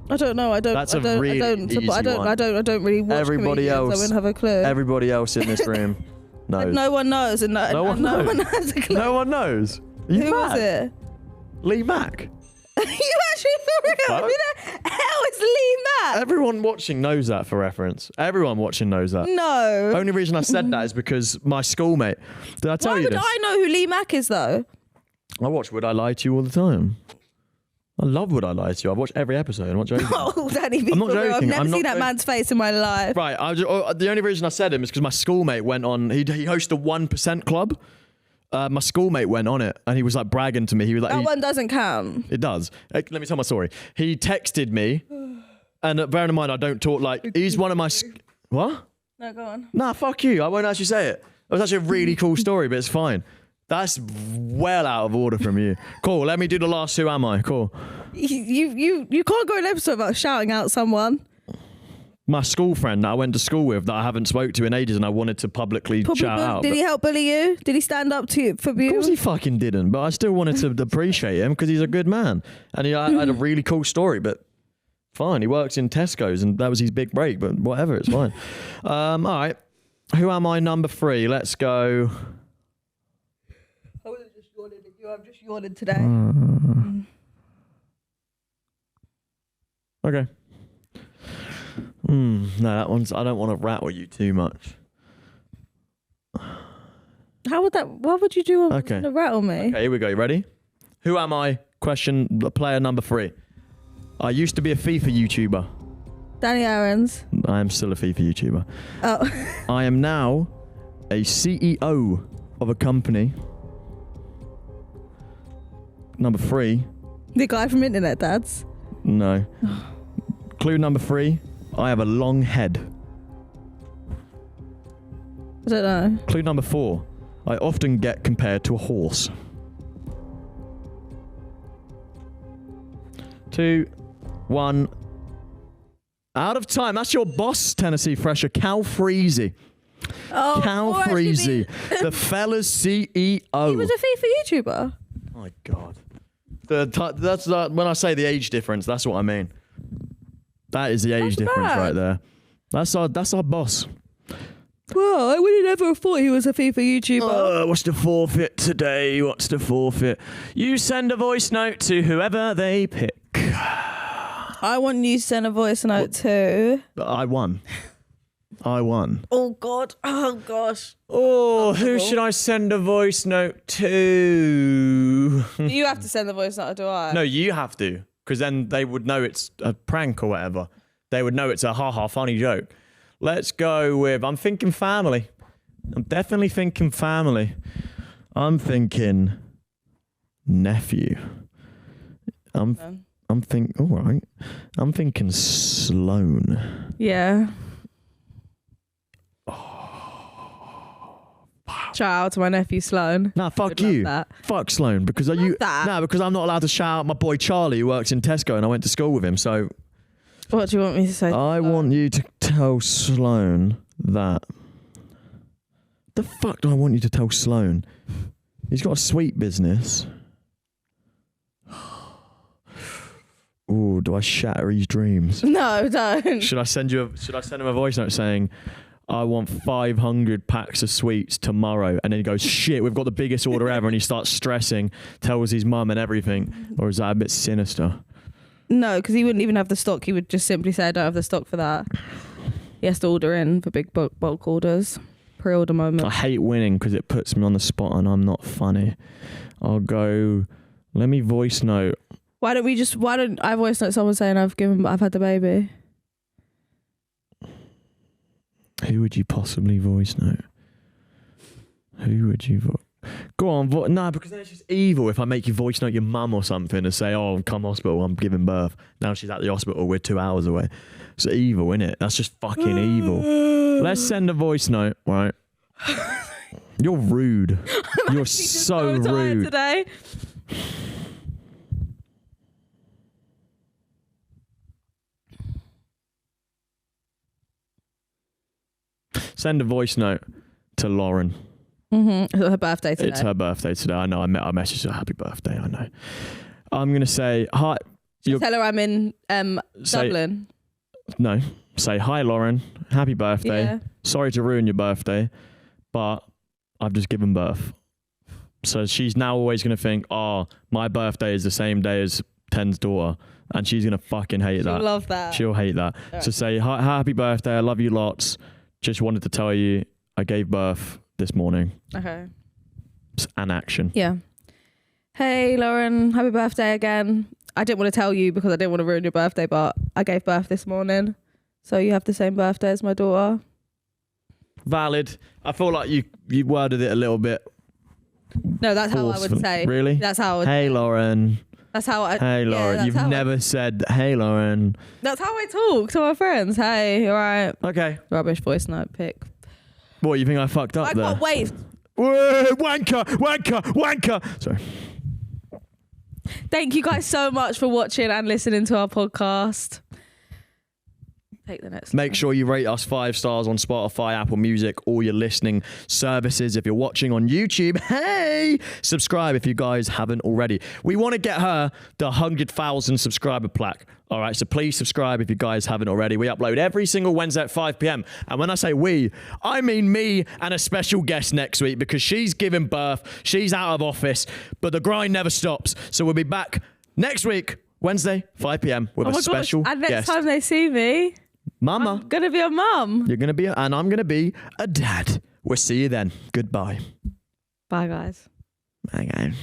I don't know. I don't. That's I a don't, really I don't, easy I don't. one. I don't really watch Everybody comedians. else. I wouldn't have a clue. Everybody else in this room knows. No one knows, and no one no knows. one has a clue. No one knows. Are you Who mad? was it? Lee Mack. You actually for real? Fuck. Who the hell is Lee Mack? Everyone watching knows that for reference. Everyone watching knows that. No. Only reason I said that is because my schoolmate. Did I tell Why you would this? I know who Lee Mack is though? I watch Would I Lie to You all the time. I love Would I Lie to You. I watch every episode. I'm not joking. Oh, Danny, I'm not for real. I've joking. never I'm not seen that joking. man's face in my life. Right. The only reason I said him is because my schoolmate went on. He hosted a 1% club. My schoolmate went on it and he was like bragging to me. He was like, That one doesn't count. It does. Let me tell my story. He texted me, and bearing in mind I don't talk like he's one of my. What? No, go on. Nah, fuck you. I won't actually say it. It was actually a really cool story, but it's fine. That's well out of order from you. Cool. Let me do the last Who Am I? Cool. You can't go an episode about shouting out someone. My school friend that I went to school with that I haven't spoke to in ages, and I wanted to publicly shout out. Did he help bully you? Did he stand up to you for Of course you? he fucking didn't, but I still wanted to appreciate him because he's a good man. And he had a really cool story, but fine. He works in Tesco's and that was his big break, but whatever, it's fine. All right. Who am I number 3? Let's go. I wasn't just yawning at you, I'm just yawning today. Okay. No, that one's. I don't want to rattle you too much. Why would you do Okay. to rattle me? Okay, here we go. You ready? Who am I? Question player number 3. I used to be a FIFA YouTuber. Danny Aarons. I am still a FIFA YouTuber. Oh. I am now a CEO of a company. Number 3. The guy from Internet Dads. No. Clue number 3. I have a long head. I don't know. Clue number 4. I often get compared to a horse. 2, 1. Out of time. That's your boss, Tennessee Fresher, Cal Freezy. Oh, Cal or actually Freezy, the fella's CEO. He was a FIFA YouTuber. Oh my God. That's when I say the age difference, that's what I mean. That is the age That's difference bad. right there. That's our boss. Well, I would have never thought he was a FIFA YouTuber. What's the forfeit today? What's the forfeit? You send a voice note to whoever they pick. I want you to send a voice note to. I won. Oh God! Oh gosh! Oh, who should I send a voice note to? You have to send the voice note, or do I? No, you have to, because then they would know it's a prank or whatever. They would know it's a ha-ha funny joke. Let's go with, I'm thinking family. I'm definitely thinking family. I'm thinking nephew. All right. I'm thinking Sloan. Yeah. Shout out to my nephew Sloan. Nah, fuck Would love you. that. Fuck Sloan, because are you? that. No, because I'm not allowed to shout out my boy Charlie who works in Tesco and I went to school with him. So What do you want me to say? I want you to tell Sloan that. The fuck do I want you to tell Sloan? He's got a sweet business. Ooh, do I shatter his dreams? No, don't. Should I send him a voice note saying, I want 500 packs of sweets tomorrow? And then he goes, shit, we've got the biggest order ever. And he starts stressing, tells his mum and everything. Or is that a bit sinister? No, because he wouldn't even have the stock. He would just simply say, I don't have the stock for that. He has to order in for big bulk orders. Pre-order moment. I hate winning because it puts me on the spot and I'm not funny. I'll go, let me voice note Why don't I voice note someone saying I've had the baby? Who would you possibly voice note? Who would you Go on, no, because then it's just evil if I make you voice note your mum or something and say, oh, come hospital, I'm giving birth. Now she's at the hospital, we're 2 hours away. It's evil, isn't it? That's just fucking evil. Let's send a voice note, right? You're rude. You're so rude. Today. Send a voice note to Lauren. Mm-hmm. It's her birthday today. It's her birthday today. I know. I messaged her happy birthday. I know. I'm going to say hi. Tell her I'm in Dublin. No. Say hi, Lauren. Happy birthday. Yeah. Sorry to ruin your birthday, but I've just given birth. So she's now always going to think, oh, my birthday is the same day as Ten's daughter. And she's going to fucking hate that. She'll love that. She'll hate that. Right. So say, hi, happy birthday. I love you lots. Just wanted to tell you I gave birth this morning. Okay. An action. Yeah. Hey, Lauren. Happy birthday again. I didn't want to tell you because I didn't want to ruin your birthday, but I gave birth this morning. So you have the same birthday as my daughter. Valid. I feel like you worded it a little bit. No, that's how I would say. Really? That's how I would. Hey, Lauren. That's how I. Hey, Lauren. Yeah, You've never said, hey, Lauren. That's how I talk to my friends. Hey, you all right? Okay. Rubbish voice note pick. What, you think I fucked up I there? can't wait. Whoa, wanker. Sorry. Thank you guys so much for watching and listening to our podcast. Take the next. Make sure you rate us 5 stars on Spotify, Apple Music, all your listening services. If you're watching on YouTube, hey, subscribe if you guys haven't already. We want to get her the 100,000 subscriber plaque. All right, so please subscribe if you guys haven't already. We upload every single Wednesday at 5 p.m. And when I say we, I mean me and a special guest next week because she's giving birth. She's out of office, but the grind never stops. So we'll be back next week, Wednesday, 5 p.m. with a special And next guest. time they see me, Mama. I'm going to be a mum. You're going to be, and I'm going to be a dad. We'll see you then. Goodbye. Bye, guys. Bye, guys.